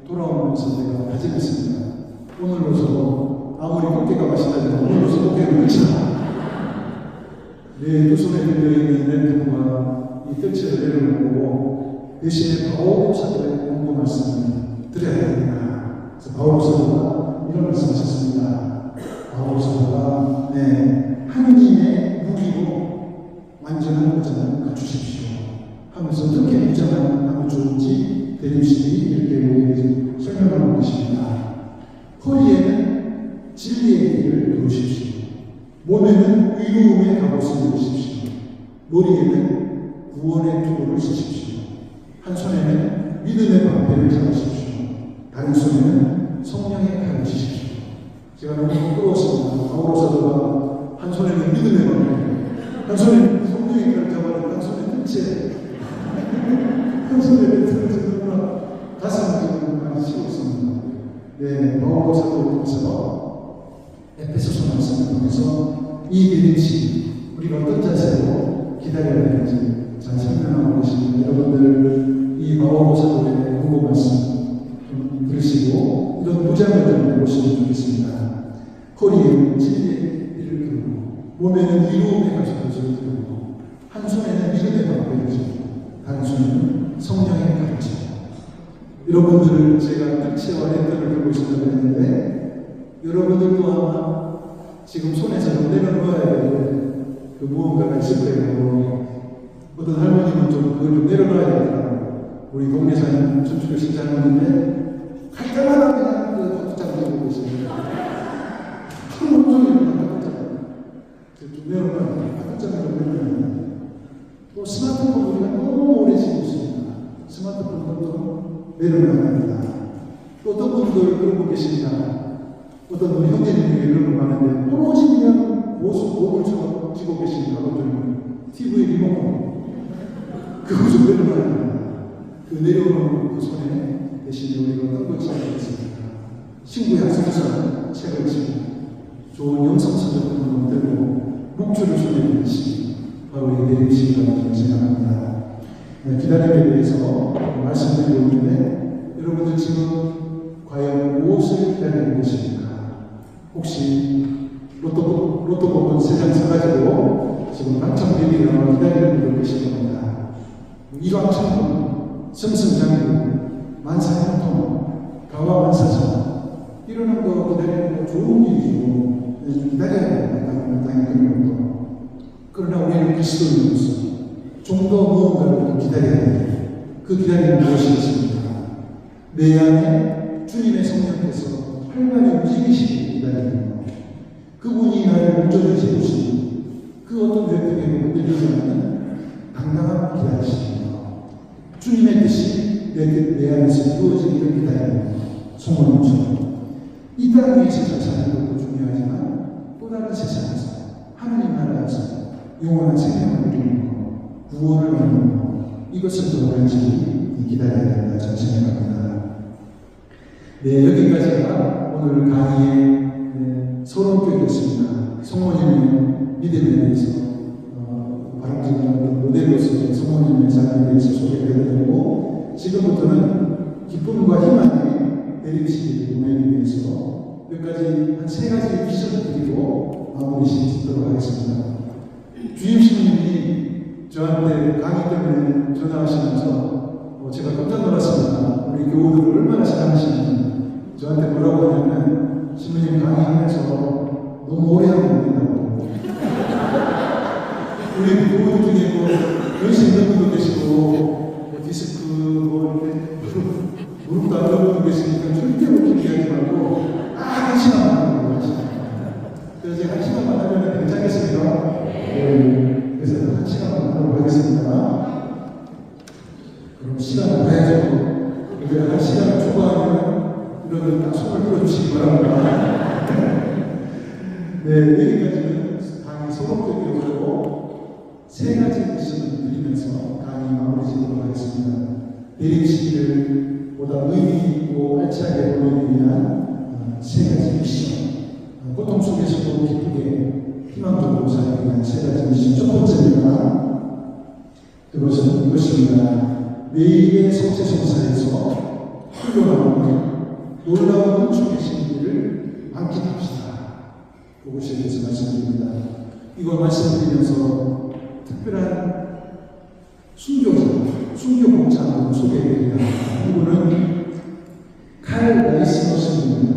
돌아오면서 제가 다짐했습니다. 오늘로서 아무리 꽃게가 맛있다지만 오늘로서 꽃게를 먹자. 내 두 손에 들려있는 랜턴과 이 뜰채를 내려놓고 대신에 바오 사도의 공부 말씀을 드려야 됩니다. 그래서 바오 사도가 이런 말씀하셨습니다. 바오 사도가 하느님의 무기로 완전한 무장을 갖추십시오 하면서 어떻게 무장을 하면 좋은지 대림식이 이렇게 우리에게 설명하고 계십니다. 허리에는 진리의 길을 두르십시오. 몸에는 의로움의 갑옷을 입으십시오. 머리에는 구원의 투구를 쓰십시오. 한 손에는 믿음의 방패를 잡으십시오. 다른 손에는 성령의 칼을 쥐십시오. 제가 너무 부끄러웠습니다. 바오 사도가 한 손에는 믿음의 방패, 한 손에는 성령의 칼을 잡아놓고 한 손에 뜰채, 한 손에 멘트를 잡으나 가슴을 지금 많이 치고 있습니다. 바오 사도를 통해서 에베소서 말씀을 통해서 이 믿음이 우리가 어떤 자세로 기다려야 되는지 잘 설명하고 계십니다. 여러분들 이 바오 사도의 공부 말씀 좀 들으시고 이런 무장을 좀 해보시면 좋겠습니다. 허리에 진리의 일을 들고 몸에는 이로움의 가죽을 들고 한 손에는 믿음의 방패를 쥐고 다른 손에는 성령의 칼을 쥐고 여러분들 제가 뜰채와 랜턴을 들고 있었다고 했는데 여러분들도 아마 지금 손에서 좀 내려놓아야 될 그 무언가가 있을 거예요. 어떤 할머니는 좀 그걸 좀 내려놔야 되더라고요. 우리 동네 사는 춘추교 신자 할머니인데 갈 때마다 그냥 그 박자를 들고 계십니다. 한 온종일 박자를 좀 내려놔야 돼요. 박자를 좀 내려놔야 돼요. 또 스마트폰 우리가 너무 오래 쓰고 있습니다. 스마트폰 것도 내려놔야 됩니다. 또 어떤 분들 그런 분 계십니다. 어떤 우리 형제님들이 이런 분 많은데 오로지 그냥 목을 쥐고 계십니다. TV 리모컨 그거 좀 내려놔야 됩니다. 그 내려오는 그 손에 대신에 우리가 어떤 걸 찾아겠습니까? 친구 약속서 책을 치고 좋은 영성서적을 들고 목줄을 손에 드시 바로 이 내림식이라고 생각합니다. 기다림에 대해서 말씀드리고 있는데 여러분들 지금 과연 무엇을 기다리고 계십니까? 혹시 로또 복권 세상 사가지고 지금 당첨되기를 기다리는 분들 계실 겁니다. 일왕천금, 승승장구, 만사형통, 가와만사성 이러는 거 기다리는 거 좋은 일이죠. 기다려야 됩니다. 당연히 그런 것도. 그러나 우리는 그리스도인으로서 좀 더 무언가를 기다려야 돼요. 그 기다림은 무엇이겠습니까? 내 안에 주님의 성령께서 활발히 움직이시길 기다리는 것. 그분이 나를 온전히 세우시니 그 어떤 외통에 흔들리지 않는 당당한 기다리시는 것. 주님의 뜻이 내 안에서 이루어지기를 기다리는 것. 성모님처럼 이 땅 위에서 잘 사는 것도 중요하지만 또 다른 세상에서 하나님 나라에서 영원한 생명을 누리는 것, 구원을 얻는 것, 이것을 더 간절히 기다려야 된다 저는 생각합니다. 여기까지가 오늘 강의의 서론격이었습니다. 성모님의 믿음에 대해서 바람직한 모델로서 성모님의 삶에 대해서 소개를 해드리고 지금부터는 기쁨과 희망의 내림시기를 보내기 위해서 몇 가지 한 세 가지 비전을 드리고 마무리 짓도록 하겠습니다. 주임신님이 저한테 강의 때문에 전화하시면서 제가 깜짝 놀랐습니다. 우리 교우들을 얼마나 사랑하시는지 저한테 뭐라고 하냐면 신부님 강의하면서 너무 오래 하면 안 된다고. 우리 교우들 중에 연세 있는 분도 계시고 디스크 이렇게 무릎도 안 좋은 분도 계시니까 절대로 그렇게 하지 말고 딱 1시간만 하는 거예요. 그래서 제가 1시간만 하면 괜찮겠습니까? 그래서 1시간만 하도록 하겠습니다. 그럼 시간을 봐야죠. 우리가 1시간을 초과하면 이런 딱 손을 들어주시기 바랍니다. 여기까지는 강의 소록적이었고 세 가지 미션을 드리면서 강의 마무리 짓도록 하겠습니다. 내림시기를 보다 의미 있고 알차게 보내기 위한 세 가지 미션. 고통 속에서도 기쁘게 희망적으로 살기 위한 세 가지 미션. 첫 번째입니다. 그것은 이것입니다. 매일의 성체성사에서 흘러나오는 놀라운 은총의 신비를 만끽합시다. 그것에 대해서 말씀드립니다. 이걸 말씀드리면서 특별한 순교복장으로 소개해드립니다. 이분은 칼 라이스너스입니다.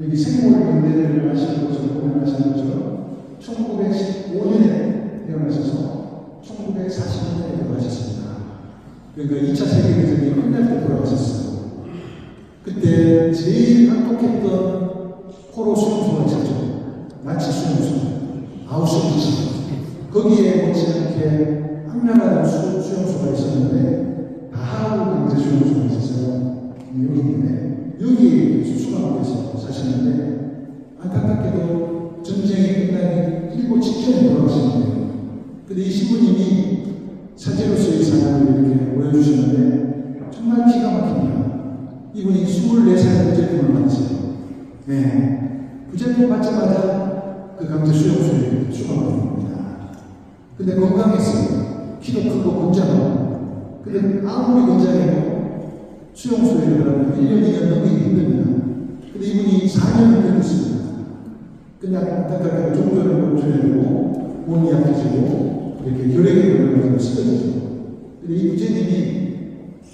여기 생물연대를 하시는 것으로 공연하시는 것처럼 1915년에 태어나셔서 1940년에 돌아가셨습니다. 그러니까 2차 세계대전이 끝날 때 돌아가셨어요. 그때 제일 한독했던 포로 수용소가 있었죠. 나치 수용소, 아우슈비츠. 거기에 못지않게 악랄한 수용소가 있었는데 다하우 강제 수용소가 있었어요. 여기인데 여기 수감돼서 사셨는데 안타깝게도 전쟁이 끝나기 일보 직전에 돌아가셨는데요. 근데 이 신부님이 사제로서의 삶을 이렇게 보여주셨는데 정말 기가 막힙니다. 이분이 24살 부제품을 받으세요. 네. 부제품 받자마자 그 강제 수용소에 수감됩니다. 근데 건강했어요. 키도 크고 건장하고. 근데 아무리 건장해도 수용소에 들어가면 1년, 2년 넘기 힘듭니다. 근데 이분이 4년을 견뎠습니다. 그냥 안타깝게 종교를 멈춰야 되고, 몸이 약해지고, 이렇게 결핵에 걸려가지고 쓰러지죠. 근데 이 부제님이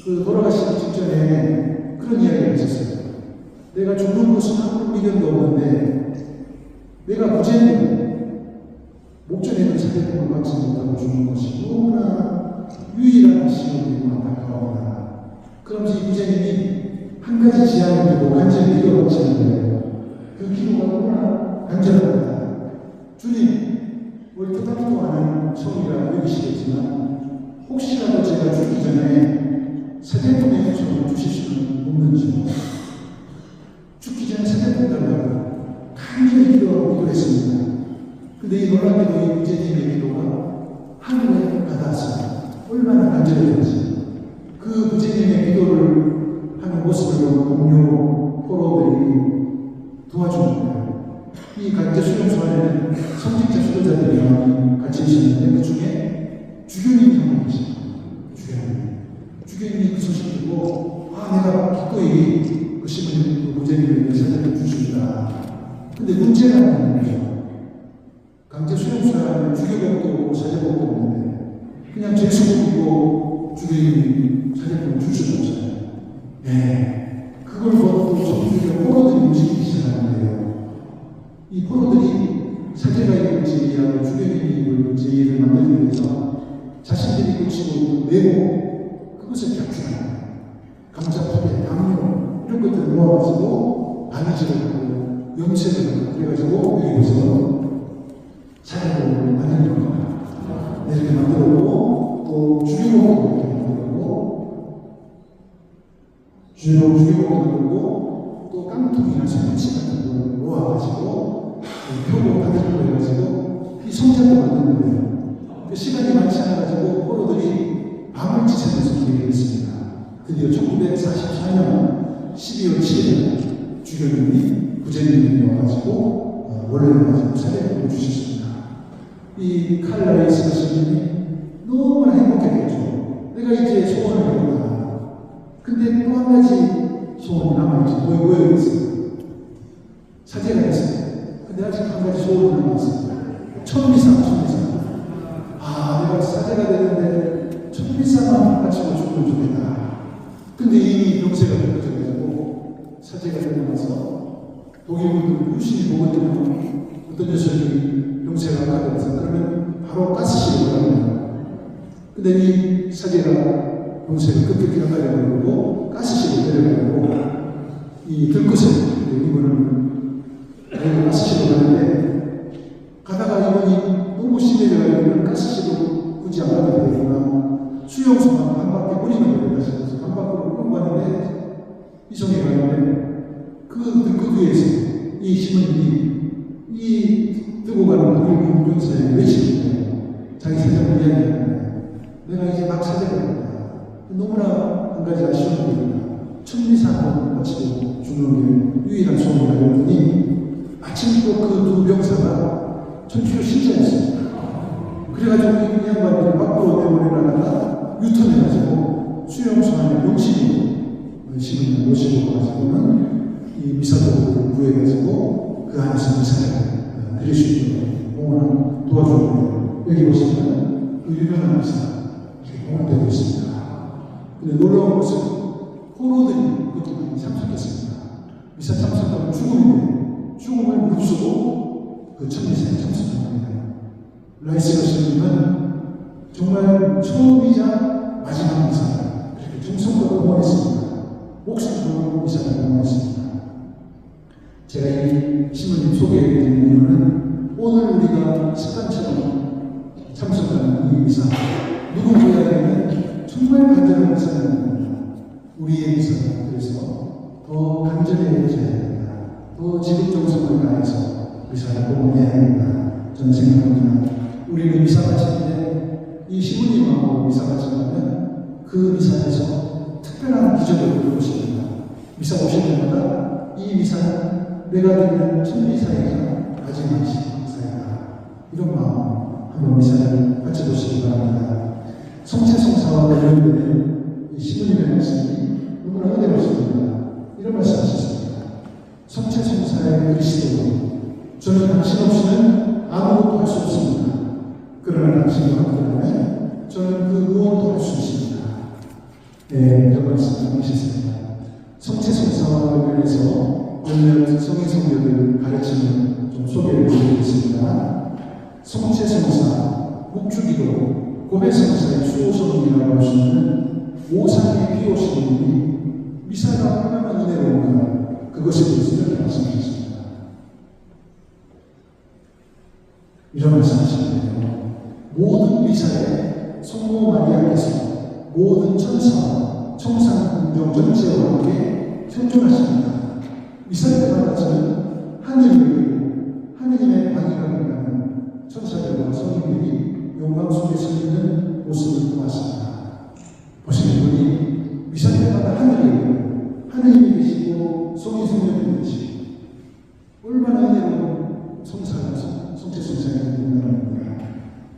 그 돌아가시기 직전에 그런 이야기를 했었어요. 내가 죽는 것은 한 미련도 없는데, 내가 부제님, 목전에는 사대품을 받지 못하고 죽는 것이 너무나 유일한 시험이고 안타까워하다. 그러면서 이 부제님이 한 가지 제안을 두고 간절히 기도를 하시는 거예요. 그 기도가 너무나 간절합니다. 주님, 우리 토닥도 하는 성이라 여기시겠지만 혹시라도 제가 죽기 전에 사대품의 형성을 주실 수는 없는지 죽기 전에 사대품 달라고 간절히 기도했습니다. 근데 이 놀랍게도 이 부제님의 기도가 하늘에 닿았습니다. 얼마나 간절했는지. 그 부제님의 기도를 하는 모습을 본 동료 포로들이 도와주는 거예요. 이 강제 수용소 안에는 성직자 수도자들이 같이 있었는데 그 중에 주교님이 한 분 계십니다. 주교님이 그 소식을 듣고 내가 기꺼이 그 신부님 그 부제님에게 사전을 주십니다. 근데 문제가 있는 거죠. 강제 수용소라는 주교복도 없고 사제복도 없는데 그냥 죄수복이고 주교님이 사제복을 줄 수도 없어요. 네. 그걸 보고 정부의 포로들이 움직이기 시작하는 거예요. 이 포로들이 사제가 입을 제의하고 주교님이 입을 제의를 만들기 위해서 자신들이 고치고 메고 그것을 캡출하는 감자포대, 당뇨 이런 것들을 모아가지고 바느질을 하고 염색을 하고 그래가지고 여기서 사제복을 만드는 겁니다. 이렇게 만들고 또 주교복도 주교복도 들고 또 깡통이나 소매치 같은 걸 모아가지고 표고 다들고 해가지고 이 성전도 만드는 거예요. 그 시간이 많지 않아가지고 포로들이 밤을 지새면서 기획을 했습니다. 드디어 1944년 12월 7일 주교님이 부제님이 와가지고 원래를 가지고 사례를 주셨습니다. 이 칼라이스 스님이 너무나 행복했겠죠. 내가 이제 소원을 이뤘다. 근데 또 한 가지 소원이 남아있죠. 뭐였어요? 사제가 있어요. 근데 아직 한 가지 소원이 남아있어요. 천미상. 내가 사제가 되는데 천미상만 바치고 죽으면 좋겠다. 근데 이미 병세가 느껴져가지고 사제가 되고 나서 독일군들 유심히 보고 있는 어떤 녀석이 병세가 가면서 그러면 바로 가스실을 가는 근데 이 사제가 병세가 급격히 가려고 가스실을 내려가고 이 들것을 이분은 가스실로 가는데 가다가 이분이 너무 심해져가지고 가스실로 굳이 안 가도 되겠구나 수용소만 한 바퀴 뿌리면 되겠다 싶어서 한 바퀴로 끌고 가는데 이송에 가는데 그 들것 위에서 이 신부님이 이 뜨고 가는 독일군 병사에 외치는 거예요. 자기 사정을 이야기하는 거예요. 내가 이제 막 사제가 된다. 너무나 한 가지 아쉬운 게 있습니다. 천리상을 마치고 죽는 게 유일한 소원이라고 했더니 마침 또 그 두 병사가 천주교 신자였습니다. 그래가지고 이 양반들이 밖으로 내보내다가 유턴해가지고 수용소 안에 명식으로 신부님을 모시고 가지고는 이 미사도를 구해가지고 그 안에서 미사를 드릴 수 있도록 공헌을 도와주는 거예요. 여기 보시면 그 유명한 미사 이렇게 공헌되고 있습니다. 근데 놀라운 것은 포로들이 그것도 많이 참석했습니다. 미사 참석하면 죽음인데 죽음을 무릅쓰고 그 천미사에 참석한 겁니다. 라이스 교수님은 정말 처음이자 마지막 미사다. 그렇게 정성껏 응원했습니다. 목숨 걸고 미사를 응원했습니다. 제가 이 신부님 소개해드리는 이유는 오늘 우리가 습관처럼 참석하는 이 미사, 누구보다는 정말 간절한 미사입니다. 우리의 미사가 그래서 더 간절해져야 됩니다. 더 지극정성을 다해서 미사를 공헌해야 됩니다. 저는 생각합니다. 우리는 미사 바칠 때 이 신부님하고 미사 바치면 그 미사에서 특별한 기적을 볼 것입니다. 미사 오실 때마다 이 미사는 내가 드리는 첫 미사이자 마지막 미사이다. 이런 마음 한번 미사를 바쳐보시기 바랍니다. 성체성사와 관련된 이 신부님의 말씀이 너무나 은혜롭습니다. 이런 말씀 하셨습니다. 성체성사의 그리스도, 저는 당신 없이는 아무것도 할 수 없습니다. 그러나 당신과 함께하면 저는 그 무엇도 할 수 있습니다. 네, 이런 말씀 하셨습니다. 성체성사와 관련해서 오늘 성의성교를 가르치는 좀 소개를 드리겠습니다. 성체성사, 묵주기도, 고백성사의 수호성이라고 할 수 있는 오상의 비오시는 미사가 얼마나 은혜로운가, 그것에 대해서 이렇게 말씀하셨습니다. 이런 말씀하시는데요. 모든 미사에 성모 마리아께서 모든 천사와 청상 궁정 전체와 함께 현존하십니다. 미사 때마다 저는 하늘을 하느님의 방위가 된다는 천사들과 성인들이 영광 속에 서 있는 모습을 보았습니다. 보시는 분이 미사 때마다 하느님이 계시고 성이 성령이 계시고 얼마나 은혜로운 성사가 성체성사가 된다는 겁니다.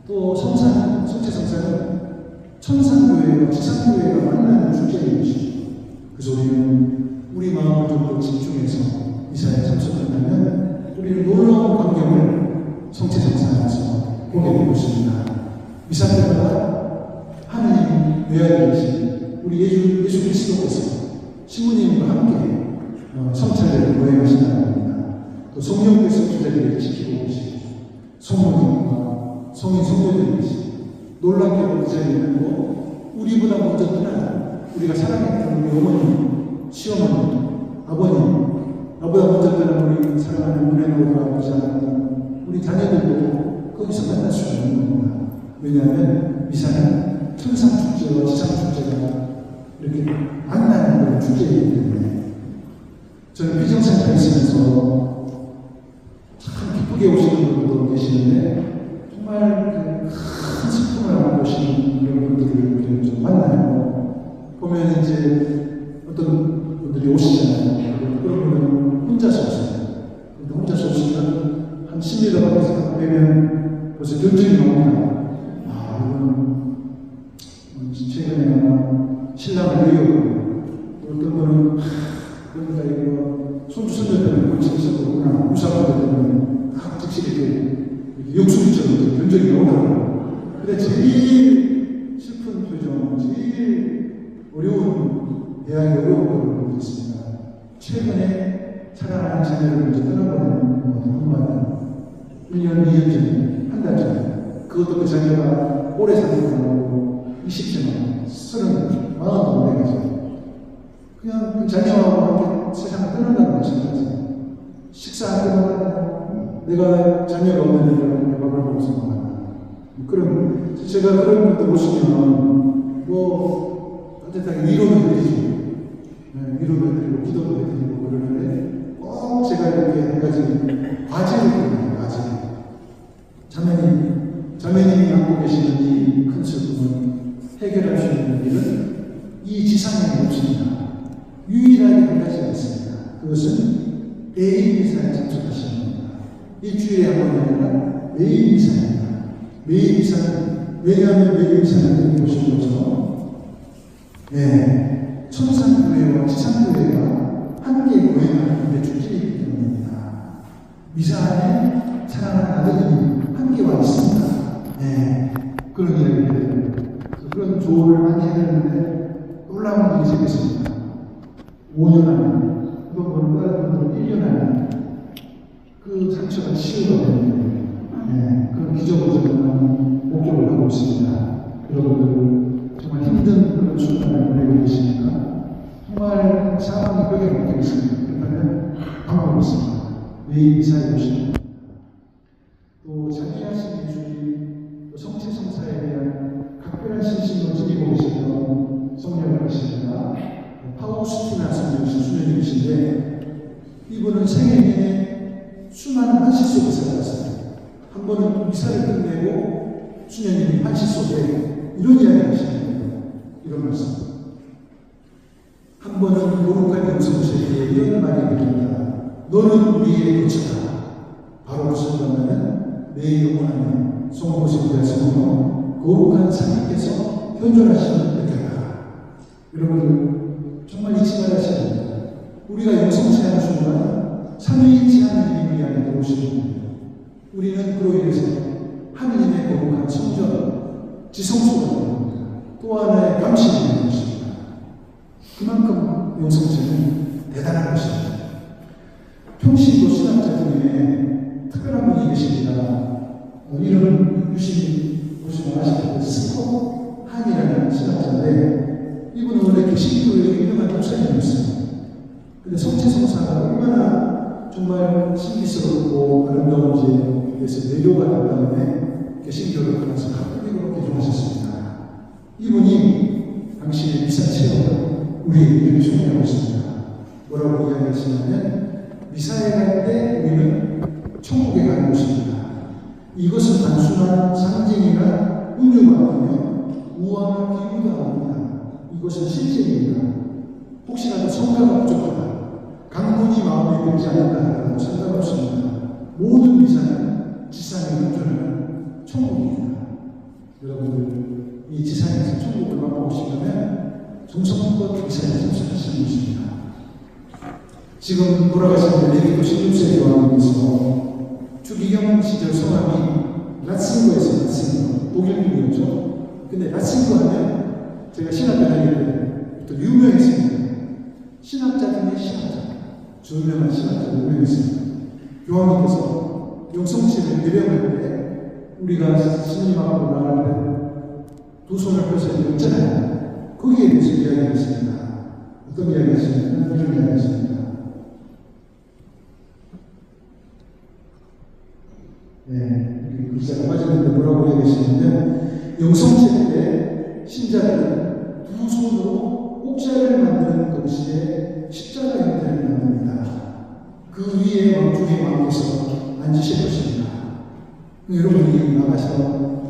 또 성체성사는 천상교회와 지상교회가 만나는 축제인 것이죠. 그래서 우리는 우리 마음을 좀 더 집중해서 미사에 참석한다면 우리는 놀라운 광경을 성체성사에서 보게 될 것입니다. 미사 때마다 하느님 외아에 계신 우리 예수 그리스도께서 신부님과 함께 성찬을 거행하신다는 겁니다. 또 성령께서 주자들을 지키고 계시고 성모님과 성인 성모들이 계시고 놀랍게도 그 자리에 있고 우리보다 먼저 떠난 우리가 사랑했던 우리 어머님, 시어머니, 아버님, 나보다 먼저 떠난 우리 사랑하는 은혜로운 아버지 하나님, 우리 자녀들도 거기서 만날 수 있는 겁니다. 왜냐하면 미사는 천상 축제와 지상 축제가 이렇게 만나는 그런 축제이기 때문에 저는 비정상에 있으면서 참 기쁘게 오시는 분들도 계시는데 정말 큰 슬픔을 안고 오시는 이런 분들을 좀 만나요. 보면 이제 어떤 분들이 오시잖아요. 그러면 혼자서 오세요. 근데 혼자서 오시면 한 10m 밖에서 빼면 벌써 결정이 나옵니다. 아, 이거는 최근에 신랑을 위협하고 어떤 분은 그러니까 이거 손주 때문에 골치 있었구나, 무사분들 때문에 즉시 이렇게 욕심처럼 견적이 나오더라고요. 근데 제일 슬픈 표정, 제일 어려운 대학이 어려운 걸 보고 있습니다. 최근에 사랑하는 자녀를 먼저 떠나보내는 한마디 1년, 2년 전에, 한 달 전에 그것도 그 자녀가 오래 사는 거고 20세만 30, 40도 돼가지고 그냥 그 자녀와 함께 세상을 떠난다는 마찬가지예요. 식사 안 끝나고 내가 자녀가 없는 내 밥을 먹어서 먹나. 그런 제가 그런 분들 보시면 따뜻하게 위로도 해드리죠. 위로도 해드리고 기도도 해드리고 그러는데 꼭 제가 이렇게 한 가지 과제를 드립니다. 과제. 자매님이 안고 계시는 이 큰 슬픔을 해결할 수 있는 길은 이 지상에 없습니다. 유일하게 한 가지가 있습니다. 그것은 매일 미사에 참석하시는 겁니다. 일주일에 한 번이 아니라 매일 미사입니다. 매일 미사는, 왜냐하면 매일 미사는 보시는 것처럼 천상교회와 지상교회가 함께 고행하는 데 축제이기 때문입니다. 미사 안에 사랑하는 아드님이 함께 와 있습니다. 그런 이야기를 해요. 그런 조언을 많이 해드렸는데 놀라운 일이 생겼습니다. 5년 안에, 또 다른 분들은 1년 안에 그 상처가 치유가 되는 거예요. 그런 기적을 저는 목격을 하고 있습니다. 여러분들 정말 힘든 그런 순간을 보내고 계십니까? 정말 상황이 벽에 묶여 있습니다. 그렇다면 방법이 있습니다. 매일 미사에 오시고 또 자기하신 예수님, 또 성체성사에 대한 각별한 신심을 지니고 계시던 성령님이십니다. 파우스티나 성령님 수녀님이신데 이분은 생애 내내 수많은 한시 속에 살았습니다. 한 번은 미사를 끝내고 수녀님이 한시 속에 이런 이야기를 하시는 이런 말씀. 한 번은 거룩한 영성체에 이런 말이 들린다. 너는 우리의 거처다. 바로 그 순간에는 내 영혼 안에 성모성자 성령 거룩한 사님께서 현존하시는 느꼈다. 여러분 정말 잊지 말아야 합니다. 우리가 영성체하는 순간 삼위일체 하나님이 우리 안에 들어오시는 겁니다. 우리는 그로 인해서 하느님의 거룩한 성전, 지성소가 됩니다. 또 하나의 감식이 되는 것입니다. 그만큼 영성체는 대단한 것입니다. 평신도 신학자 중에 특별한 분이 계십니다. 이름 유심히 보시면 아시겠지만 스콧 한이라는 신학자인데 이분은 원래 개신교의 유명한 목사님이었어요. 근데 성체성사가 얼마나 정말 신비스럽고 아름다운지에 대해서 내교가 된 다음에 개신교를 떠나서 가톨릭으로 개종하셨습니다. 이분이 당시의 미사 체험을 우리에게 소개하고 있습니다. 뭐라고 이야기하시냐면 미사에 갈 때 우리는 천국에 가는 것입니다. 이것은 단순한 상징이나 은유가 아니며 우화나 비유가 아닙니다. 이것은 실제입니다. 혹시라도 성가가 부족하다, 강문이 마음에 들지 않는다 하더라도 상관없습니다. 모든 미사는 지상에 현존하는 천국입니다. 여러분들 이 지상에서 천국을 맛보시려면 정성껏 미사에 참석하시는 것입니다. 지금 돌아가신 레기도 16세 교황님께서 주기경 시절 성함이 라츠인거에서 라츠인거, 독일인이었죠. 근데 라츠인거 하면 제가 신학교 다닐 때 또 유명했습니다. 신학자 중에 신학자, 유명한 신학자 유명했습니다. 교황님께서 영성체를 예배할 때 우리가 신님 앞으로 나갈 때 두 손을 펴서 있잖아요. 거기에 대해서 이야기했습니다. 어떤 이야기했습니까? 이런 이야기했습니다. 네, 글자가 빠졌는데 뭐라고 이야기하시는데 영성체 때 신자들은 두 손으로 옥자를 만드는 동시에 십자가 형태를 만듭니다. 그 위에 왕중의 왕께서 앉으실 것입니다. 여러분이 나가서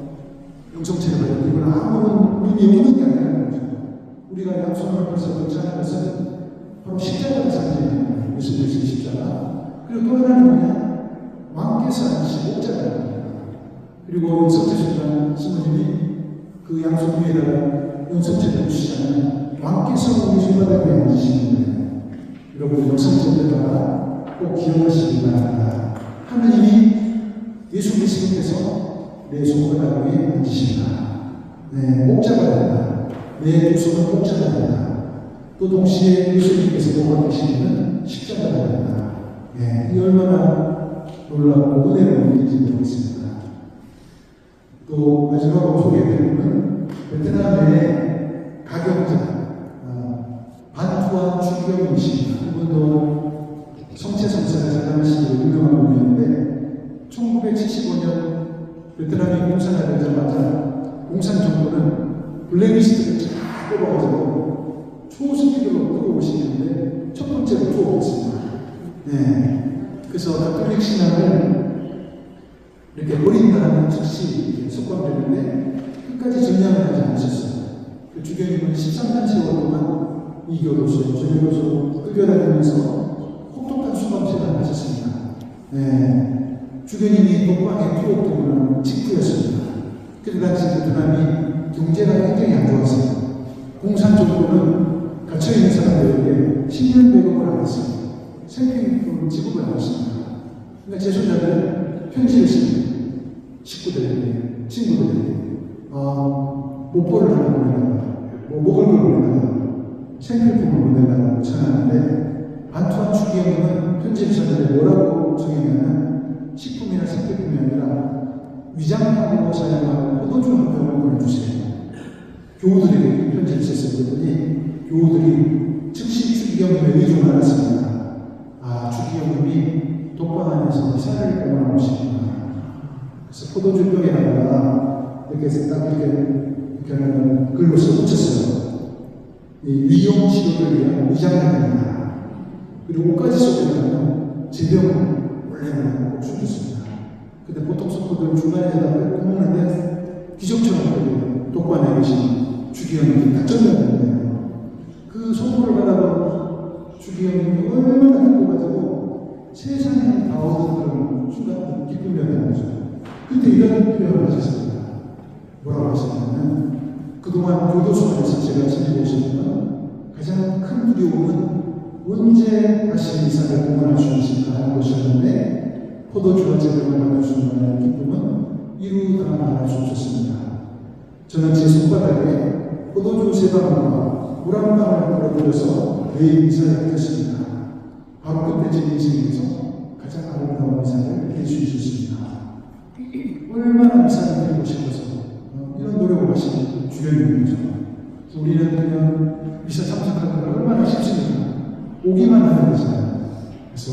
영성체를 가지고 이건 아무런 의미 없는 게 아니라는 거죠. 우리가 양손을 벌써 걷자는 것은 바로 십자가를 상징합니다. 예수 그리스도의 십자가. 그리고 또 하나는 뭐냐? 왕께서 앉으신 옥자입니다. 그리고 영성체 순간 신부님이 그 양손 위에다가 영성체를 주시잖아요. 왕께서 우리 손바닥 위에 앉으시는 거예요. 여러분 영성체 때다가 꼭 기억하시기 바랍니다. 하느님이 예수 그리스도께서 내 손바닥 위에 앉으신다. 네, 옥자가 된다. 내 두 손은 옥자가 된다. 또 동시에 예수님께서 보고 계시는 십자가가 된다. 네, 이 얼마나 놀랍고 은혜로운 일인지 모르겠습니다. 또 마지막으로 소개해드리는 베트남의 가경자 반투한 주경이십니다. 이분도 성체성사를 잘하시는 유명한 분이었는데 1975년 베트남이 공산화 되자마자 공산 정부는 블랙리스트를 쫙 뽑아가지고 초스피드로 끌어오시는데 첫 번째로 투어했습니다. 네. 그래서 가톨릭 신앙을 이렇게 버린다는 즉시 속감되는데 끝까지 전향을 하지 않으셨어요. 그 주교님은 13년 세월 동안 이교로서 전교로서 끌려다니면서 혹독한 수감 생활을 하셨습니다. 네. 주교님이 독방에 투옥되고 직후였습니다. 그때 당시 베트남이 경제가 굉장히 안 좋았어요. 공산 정부는 갇혀있는 사람들에게 10년 배급을 안 했어요. 생필품 지급을 안 했습니다. 그러니까 제손자들은 편지를 씁니다. 식구들에게, 친구들에게, 목포를 하나 보내다가, 목을 보내다가, 생필품을 보내달라고 청하는데 반투한 추기경은 편집자들이 뭐라고 정했냐면 식품이나 생필품이 아니라 위장약으로 사용하는 포도주 한 병을 보내주세요. 교우들에게 편지를 썼더니 교우들이 즉시 추기경님의 의중을 알았습니다. 아, 추기경님이 독방 안에서 이사를 병원하시구나. 그래서 포도주 병에다가 이렇게 딱 이렇게 글로 써붙였어요. 이 위용 치료를 위한 위장약입니다. 그리고 옷까지 쏘려면 제병을 원래는 줄였습니다. 근데 보통 소포들은 중간에다가 끄먹는데 기적처럼 독반에 계신 주기현이 딱 전달되는데요. 그 소포를 받아본 주기현이 얼마나 기뻐가지고 세상에 다 얻은 그런 순간 기쁨이었다는 거죠. 근데 이런 표현을 하셨습니다. 뭐라고 하셨냐면 그동안 교도소 안에서 제가 지내고 있었던 가장 큰 두려움은 언제 다시 이사를 공헌할 수 있을까 하는 것이었는데 포도주와 제병을 받을 수 있는 기쁨은 이루다 말할 수 없었습니다. 저는 제 손바닥에 포도주 3방울과 물 한 방울을 떨어뜨려서 매일 이사를 했습니다. 바로 그때 제 인생에서 가장 아름다운 이사를 할 수 있었습니다. 얼마나 이사를 드리고 싶어서 이런 노력을 하시는 주변인이죠. 우리는 그냥 미사 참석하는 걸 얼마나 쉽습니까? 오기만 하는 거잖아요. 그래서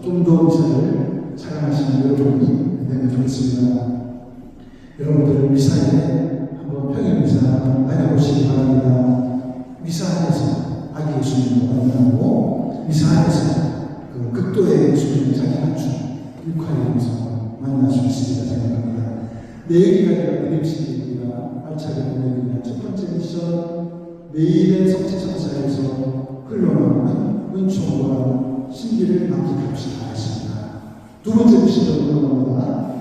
좀 더 미사를 사랑하시는 여러분이 되면 좋겠습니다. 여러분들 미사에 한번 평일 미사 한번 다녀보시기 바랍니다. 미사 안에서 아기 예수님을 만나고 미사 안에서 그 극도의 예수님을 자기 맞춘 육화에서 만날 수 있으리라 생각합니다. 내일까지가 드림식입니다. 알차게 보내드리는 첫 번째 미션, 매일의 성체성사에서 흘러나오는 은총과 신비를 만끽합시다 하겠습니다. 두 번째 미션으로 넘어갑니다.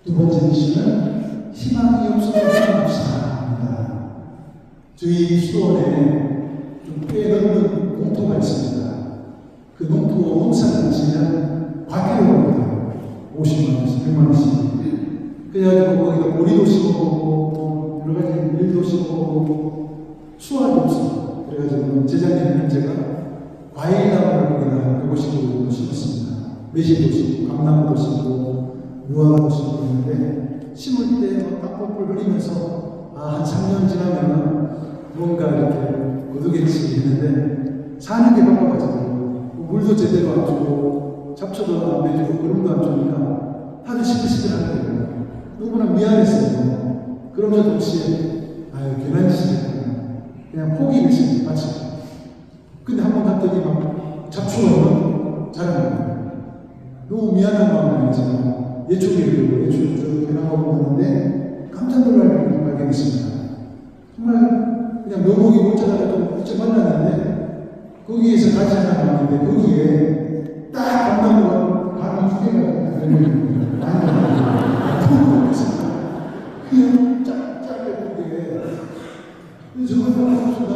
두 번째 미션은 희망이 없어도 희망합시다입니다. 저희 수도원에 좀 꽤 넓은 농토가 있습니다. 그 농토 농사를 지면 과태료가 합니다. 50만 원씩, 100만 원씩. 그래가지고 거기가 보리도 심어보고 여러 가지 밀도 심어보고 수확이 없어. 그래가지고 재작년에는 제가 과일나무를 거기다 150kg 심었습니다. 매실도 심고 감나무도 심고 무화과도 심고 있는데 심을 때 땅콩을 흘리면서 한 3년 지나면 뭔가 이렇게 고두개치 했는데 사는 게 바빠가지고 물도 제대로 안 주고 잡초도 안 내주고 그런 거 안 주니까 다들 시끌시끌한 거예요. 너무나 미안했어요. 그러면서 동시에 괜한 짓이야. 그냥 포기를 했습니다. 마치. 근데 한 번 갔더니 막 잡초가 자라는 거예요. 너무 미안한 마음에 제가 예초기를 들고 예초를 쭉 해나가고 있는데 깜짝 놀랄 일을 발견했습니다. 정말 그냥 묘목이 못 자라도 부쩍 말랐는데 거기에서 가지 하나 나왔는데 거기에 딱 감나무가 감이 2개가 걸려있는 거예요. 그냥 짝짝이 예쁘게 저걸 보는 순간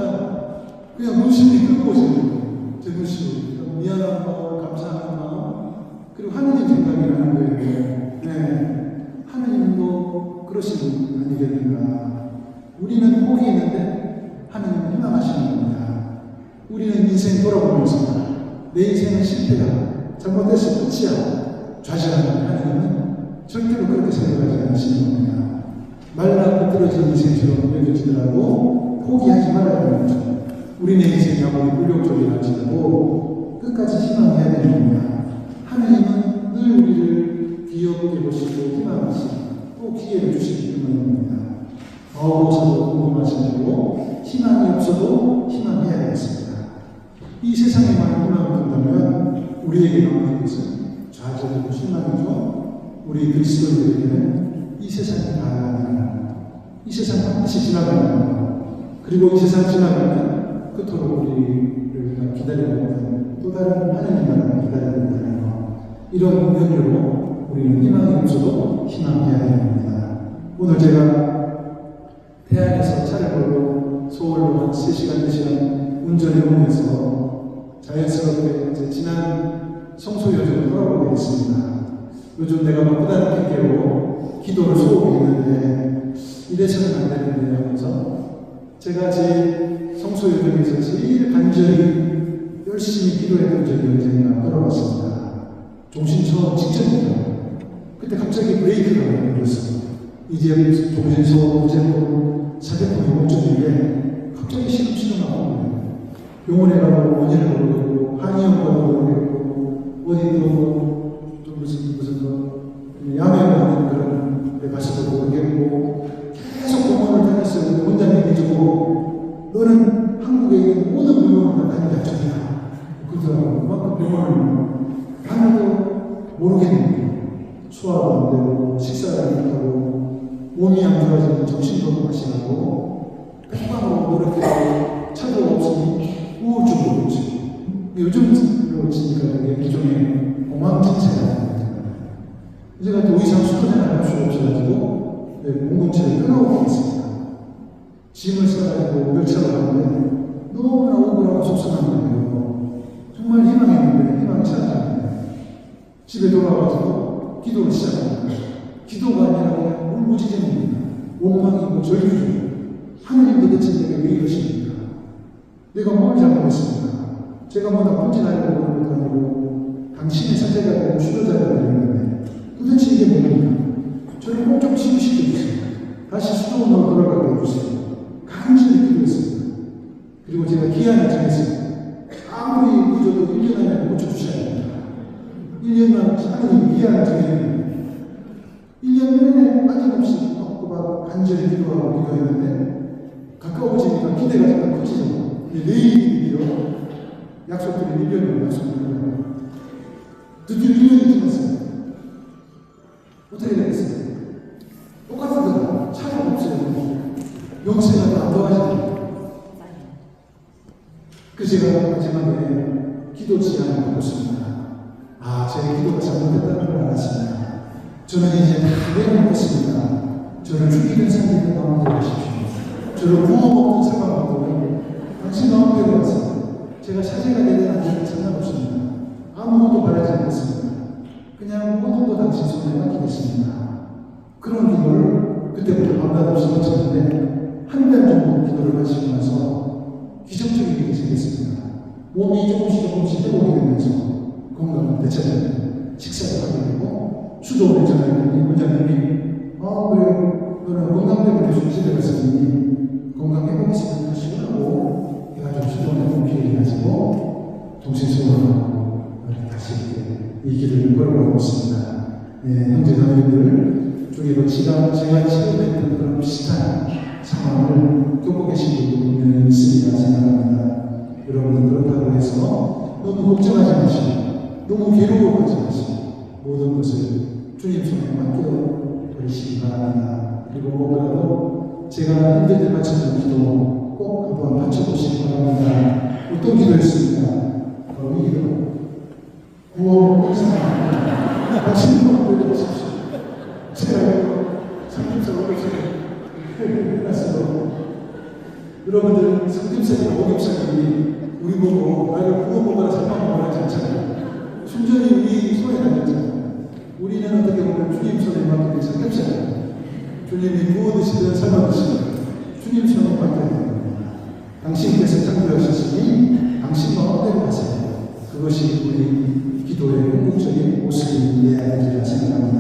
그냥 문심이 끌고 오시는 거예요. 제 문심이 미안한 마음, 감사한 마음, 그리고 하느님 생각이 나는 거예요. 네, 하느님도 그러신 분 아니겠는가. 우리는 포기했는데 하느님은 희망하시는 겁니다. 우리는 인생 돌아보면서 내 인생은 실패야, 잘못됐을 끝이야 좌절하는 하느님은 절대로 그렇게 생각하지 않으시는 겁니다. 말라 비틀어진 인생처럼 여겨지더라도 포기하지 말아야 하는 거죠. 우리네 인생이 아무리 굴욕적이라 할지라도 끝까지 희망해야 되는 겁니다. 하느님은 늘 우리를 귀엽게 보시고 희망하시고 또 기회를 주시기 때문입니다. 어서도 궁금하신 대로 희망이 없어도 희망해야 되겠습니다. 이 세상에만 희망을 둔다면 우리에게 남는 것은 좌절이고 실망이죠. 우리 그리스도인들에게는 이 세상이 다 아니라 이 세상 반드시 지나가는 거, 그리고 이 세상 지나가면 그토록 우리를 기다리고 있는 또 다른 하나님 나라를 기다리고 있다는 거, 이런 면으로 우리는 희망이 없어도 희망해야 됩니다. 오늘 제가 태안에서 차를 몰고 서울로 한 3시간, 4시간 운전해 오면서 자연스럽게 제 지난 성소 여정을 돌아보게 됐습니다. 요즘 내가 바쁘다는 핑계로 기도를 소홀히 했는데 이래서는 안 되는데 하면서 제가 제 성소 여정에서 제일 간절히 열심히 기도했던 적이 언젠가 돌아왔습니다. 종신서 직전입니다. 그때 갑자기 브레이크가 걸렸어요. 이제 종신서 무제법 사제품 목적인데 갑자기 시름시름하고 병원에 가고 원인을 모르겠고 한의원가도 모르겠고 어디도 좀 무슨 야매하는 그런 데 가서도 모르겠고 계속 병원을 다녔어요. 원장님이 주고 너는 한국에 있는 모든 병원을 다 다니는 작정이야. 그러더라고요. 그만큼 병원을 하나도 모르겠는데 소화도 안 되고 식사도 안 하고 몸이 안 좋아지면 정신도 마시고 백방으로 노력해도 차도 없으니 우울증도 오지. 요즘으로 치니까 그게 일종의 엉망진창이라는 거예요. 제가 또 의상 수도전을 할 수가 없어가지고 공공체를 끊어오고 있습니다. 짐을 싸가지고 열차로 가는데 너무나 억울하고 속상한 거예요. 정말 희망했는데 희망이 찾아가는데 집에 돌아와서 기도를 시작합니다. 기도가 아니라 그냥 울부짖음입니다. 원망이고 절규죠. 하나님 도대체 내가 왜 이러십니까? 내가 뭘 잘못했습니까? 제가 뭐 나쁜 짓 하려고 그런 것도 아니고 당신의 사제가 되고 수도자가 되는데 도대체 이게 뭡니까? 저를 꼭 좀 치유시켜주세요. 다시 수도원으로 돌아가게 해주세요. 간절히 기도했습니다. 그리고 제가 기한을 정했습니다. 아무리 늦어도 1년 안에 고쳐주셔야 됩니다. 1년만 하나님 기한을 정했는데 1년 내내 빠짐없이 꼬박 간절히 기도하고 기도했는데 가까워지니까 기대가 잠깐 커지죠. 내일이 드디어 약속들이 1년으로 약속을 드디어 1년이 지났어요. 어떻게 되겠어요? 똑같은 거다. 차이가 없어요. 영세가 안 좋아지네. 그 제가 마지막에 기도 제안을 받았습니다. 제 기도가 잘못됐다는 걸 알았습니다. 저는 이제 다 내려놓겠습니다. 저를 죽이는 상대는 마음대로 하십시오. 저를 구워먹는 상관없고 당신 마음대로 하세요. 제가 사제가 되든 안 되든 상관없습니다. 아무것도 바라지 않겠습니다. 그냥 모든 거 당신 손에 맡기겠습니다. 그런 기도를 그때부터 밤낮 없이 마쳤는데 한 달 정도 기도를 마치고 나서 기적적인 일이 생겼습니다. 몸이 조금씩 회복이 되면서 건강을 되찾아내고 식사를 하게 되고 수도원에 전화했더니 원장님이 그래 너는 건강 때문에 집에 갔으니 건강 회복했으면 다시 오라고 해가지고 수도원에 몸피해 가지고 동신소원하고 다시 이 길을 걸어가고 있습니다. 형제 자매들 중에도 제가 체험했던 그런 비슷한 상황을 겪고 계신 분도 분명히 있으리라 생각합니다. 여러분들 그렇다고 해서 너무 걱정하지 마시고 너무 괴로워하지 마시고 모든 것을 주님 손에 맡겨버리시기 바랍니다. 그리고 무엇보다도 제가 힘들 때 바쳤던 기도 꼭 한번 바쳐보시기 바랍니다. 어떤 기도였습니까? 바로 이 기도. 구원 의사합니다. 당신도 보여주십시오. 제가 삼겹살 오겹살을 해놨어요. 여러분들 삼겹살이나 오겹살이 우리 보고 나를 구워 먹어라 살만 먹어라 하지 않잖아요. 순전히 우리 손에 달렸잖아요. 우리는 어떻게 보면 주님 손에 맡기는 삼겹살이에요. 주님이 구워 드시든 삶아 드시든 주님 손에 맡겨야 됩니다. 당신께서 창조하셨으니 당신 마음대로 하세요. 그것이 우리 기도의 궁극적인 모습이어야 하리라 생각합니다.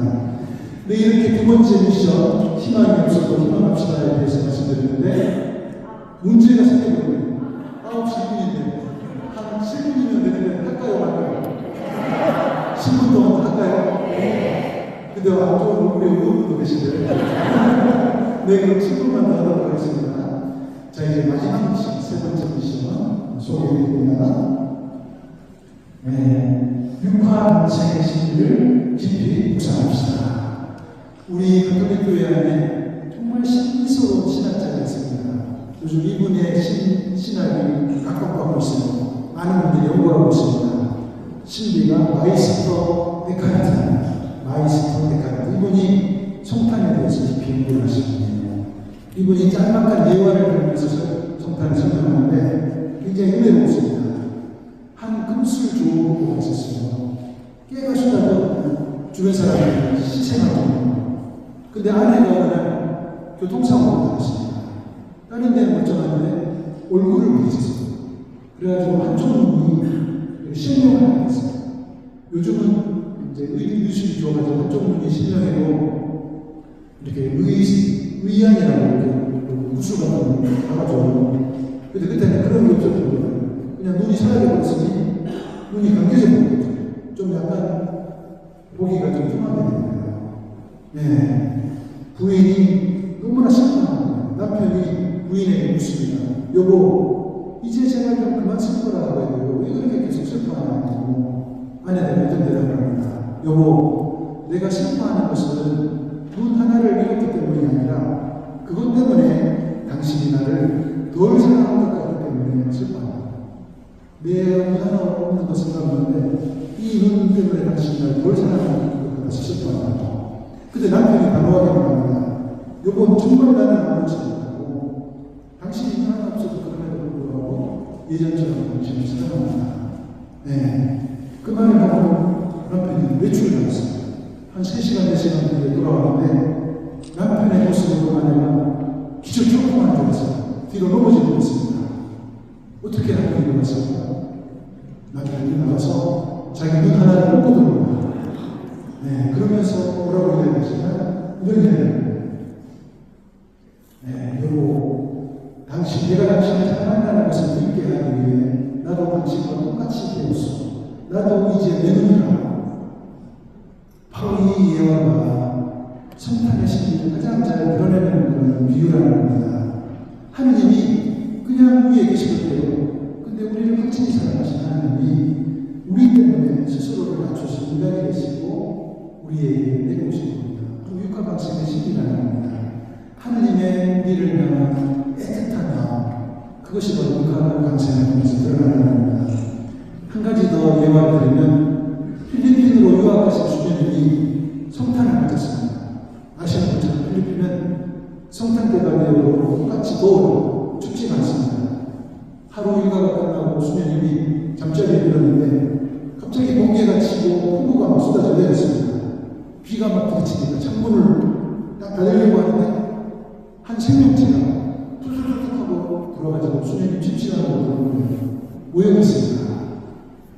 네, 이렇게 두 번째 미션 희망이 없어도 희망합시다에 대해서 말씀드렸는데 문제가 생겨버려요. 9시 1분인데 한 7분이면 되는데 할까요 말까요? 10분 동안 할까요? 근데 안쪽으로 우리 의원분도 계신데 네, 그럼 10분만 더 하도록 하겠습니다. 자, 이제 마지막 미션, 세 번째 미션 소개해드립니다. 육화 인생의 진리를 깊이 묵상합시다. 우리 가톨릭 교회 안에 정말 신비스러운 신학자가 있습니다. 요즘 이분의 신학이 각광받고 있어요. 많은 분들이 연구하고 있습니다. 신비가 마이스터 데카르트입니다. 마이스터 데카르트. 이분이 성탄에 대해서 깊이 연구를 하시는 분이에요. 이분이 짤막한 예화를 들으면서 성탄을 설명하는데 굉장히 은혜로웠습니다. 한 금술 조우가 있었어요. 깨가 쏟아져 주변 사람들이 시체가 됩니다. 근데 아내가 어느 날 교통사고를 당했습니다. 다른 데는 멀쩡한데 얼굴을 보여줬어요. 그래가지고 한쪽 눈이 실명을 하게 됐어요. 요즘은 이제 의술이 좋아가지고 한쪽 눈이 실명해도 이렇게 의안이라고 이렇게 구슬 같은 거 나가죠. 근데 그때는 그런 게 없었던 거예요. 그냥 눈이 사라져버렸으니 눈이 감겨져 버렸죠. 좀 약간 보기가 좀 흉하게 되는 거예요. 네. 부인이 너무나 슬퍼하는 거예요. 남편이 부인에게 묻습니다. 여보, 이제 제발 좀 그만 슬퍼라 하고 왜 그렇게 계속 슬퍼하냐고 아내가 이런 대답을 합니다. 여보, 내가 슬퍼하는 것은 눈 하나를 잃었기 때문이 아니라 그것 때문에 당신이 나를 덜 사랑한 것 같기 때문에 슬퍼한다. 내 눈 하나 없는 것은 그런데 이 눈 때문에 당신이 나를 덜 사랑한 것 같아서 슬퍼한다. 근데 남편이 단호하게 말합니다. 여보, 정말 나는 아무렇지 못하고 당신이 눈 하나 없어도 그럼에도 불구하고 예전처럼 당신을 사랑합니다. 네. 그 말을 하고 남편이 외출을 나갔어요. 한 3시간, 4시간 뒤에 돌아왔는데 남편의 모습으로 아내가 기절초풍하는 줄 알았어요. 뒤로 넘어지고 있습니다. 어떻게 하는 일이 왔을까? 남편이 나가서 자기 눈 하나를 뽑고 들어옵니다. 네, 그러면서 뭐라고 이야기하시냐? 이런 이야기를 네, 여보, 내가 당신을 사랑한다는 것을 믿게 하기 위해 나도 당신과 똑같이 되었어. 나도 이제 내 눈이라. 바로 이 예화가 성탄의 신비를 가장 잘 드러내는 그런 비유라는 겁니다. 하느님이 그냥 위에 계시거든요. 근데 우리를 확실히 사랑하신 하느님이 우리 때문에 스스로를 낮추신 인간이 되시고 우리에게 내려오신 겁니다. 그 육가방식의 신비라는 겁니다. 하느님의 우리를 향한 애틋한 마음, 그것이 바로 육가방식을 통해서 드러나는 겁니다. 한 가지 더 예화를 드리면 필리핀으로 유학 가신 주님이 성탄을 맞았습니다. 아시는 것처럼 필리핀은 성탄 때가 되어도 똑같이 더워요. 춥지 않습니다. 하루 일과가 끝나고 수녀님이 잠자리에 들었는데 갑자기 번개가 치고 폭우가 막 쏟아져 내렸습니다. 비가 막 부딪히니까 창문을 딱 닫으려고 하는데 한 생명체가 툭툭툭 하고 들어가지고 수녀님 침실하고 들어오는 거예요. 모여있습니다.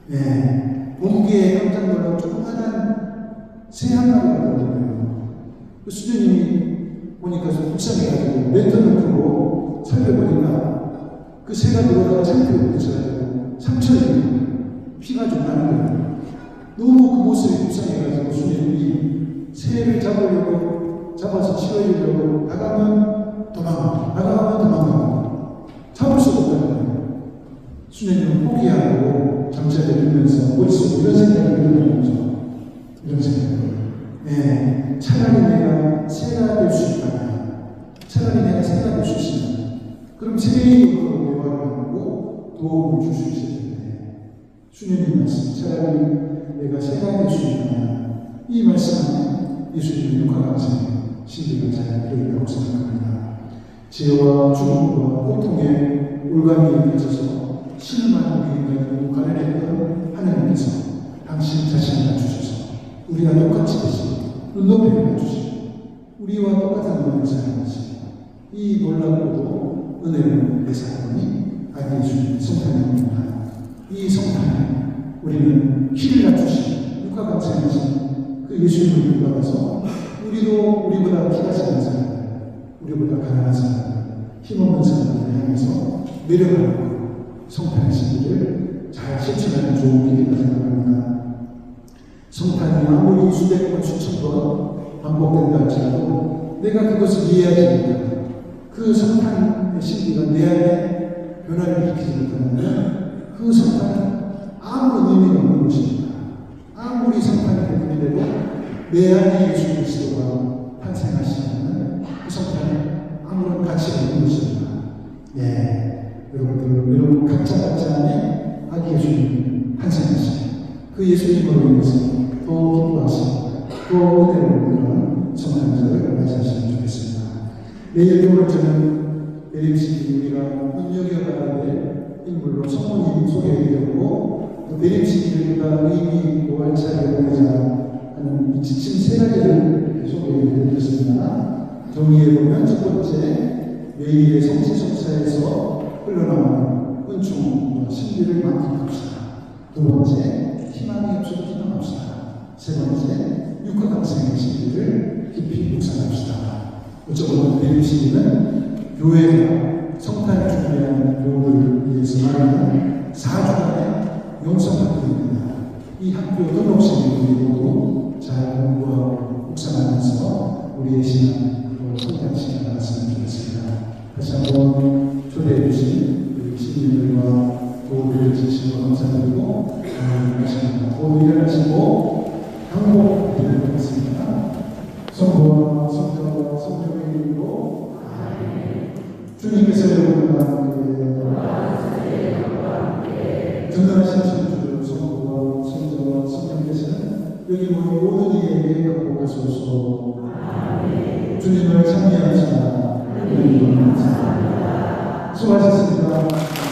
네, 번개에 깜짝 놀라고 조그마한 새 한 마리가 들어오는 그 수녀님이 보니까 좀 불쌍해가지고 랜턴을 펴고 살펴보니까 그 새가 들어오다가 상태를 붙여가지고 상처를 피가 좀 나는 거예요. 너무 그 모습이 불쌍해가지고 수녀님이 새를 잡아서 치워주려고 나가면 도망가고 잡을 수가 없다는 거예요. 수녀님은 포기하고 잠자리에 들면서 머릿속에 이런 생각이 들는 거죠. 이런 생각을. 네, 차라리 내가 새가 될 수 있다면, 차라리 내가 새가 될 수 있으면, 그럼 세계인으로 대화를 하고 도움을 줄 수 있을 텐데, 수녀님 말씀, 차라리 내가 새가 될 수 있다면, 이 말씀은 예수님의 육하강생의 신비가 잘 들어있다고 생각합니다. 죄와 죽음과 고통에 올가미에 갇혀서 신음한 우리 인간을 가려냈던 하나님께서 당신 자신을 낮추셔서 우리와 똑같이 되시고 눈높이를 낮추시고 우리와 똑같은 마음을 사랑하시고 이 놀랍고도 은혜로운 내 사랑이 아기 예수님의 성탄입니다. 이 성탄에 우리는 키를 낮추시고 육하강생하신 그 예수님을 받아서 우리도 우리보다 키가 작은 사람들, 우리보다 가난한 사람들, 힘없는 사람들을 향해서 내려가고 성탄의 신비를 잘 실천하는 좋은 기회가 생각합니다. 성탄이 아무리 수백 번, 수천 번 반복된다 할지라도 내가 그것을 이해하지 못하면 그 성탄의 신비가 내 안에 변화를 일으키지 못하면 그 성탄은 아무런 의미가 없는 것입니다. 아무리 성탄이 되는데도 내 안에 예수 그리스도가 탄생하시는 그 성탄은 아무런 가치가 없는 것입니다. 예, 여러분 각자 안에 아기 예수님 탄생하시는 그 예수님으로 인해서 더 기뻐하시고 또 은혜로운 그런 성탄절을 맞이하시면 좋겠습니다. 내일 오늘 저는 내림신이 우리가 눈여겨봐야 될 인물로 성모님 소개해드렸고 또 내림신이가 의미 있고 알차게 보내자 하는 이 지침 세 가지를 소개해드렸습니다. 정리해 보면 첫 번째, 매일의 성취성사에서 흘러나오는 은총과 신비를 만끽합시다. 두 번째, 희망이 없어도 희망합시다. 세 번째, 육과 감성의 신비를 깊이 묵상합시다. 어쩌면 내일 시기는 교회가 성탄을 준비하는 교우들을 위해서 말하는 4주간의 영성학교입니다. 이 학교 등록식을 우리 모두 잘 공부하고 묵상하면서 우리의 신앙으로 성장시켜 나갔으면 좋겠습니다. 다시 한번 초대해 주신 우리 시민들과 도움을 주시고 감사드리고 모두 일어나시고 항복 드리겠습니다. 성부와 성자와 성령의 이름으로 주님께서 여러분과 함께 전능하신 천주 성부와 성자와 성령께서는 여기 모인 모든 이에게 행복하소서. 주님을 찬미합시다. 수고하셨습니다.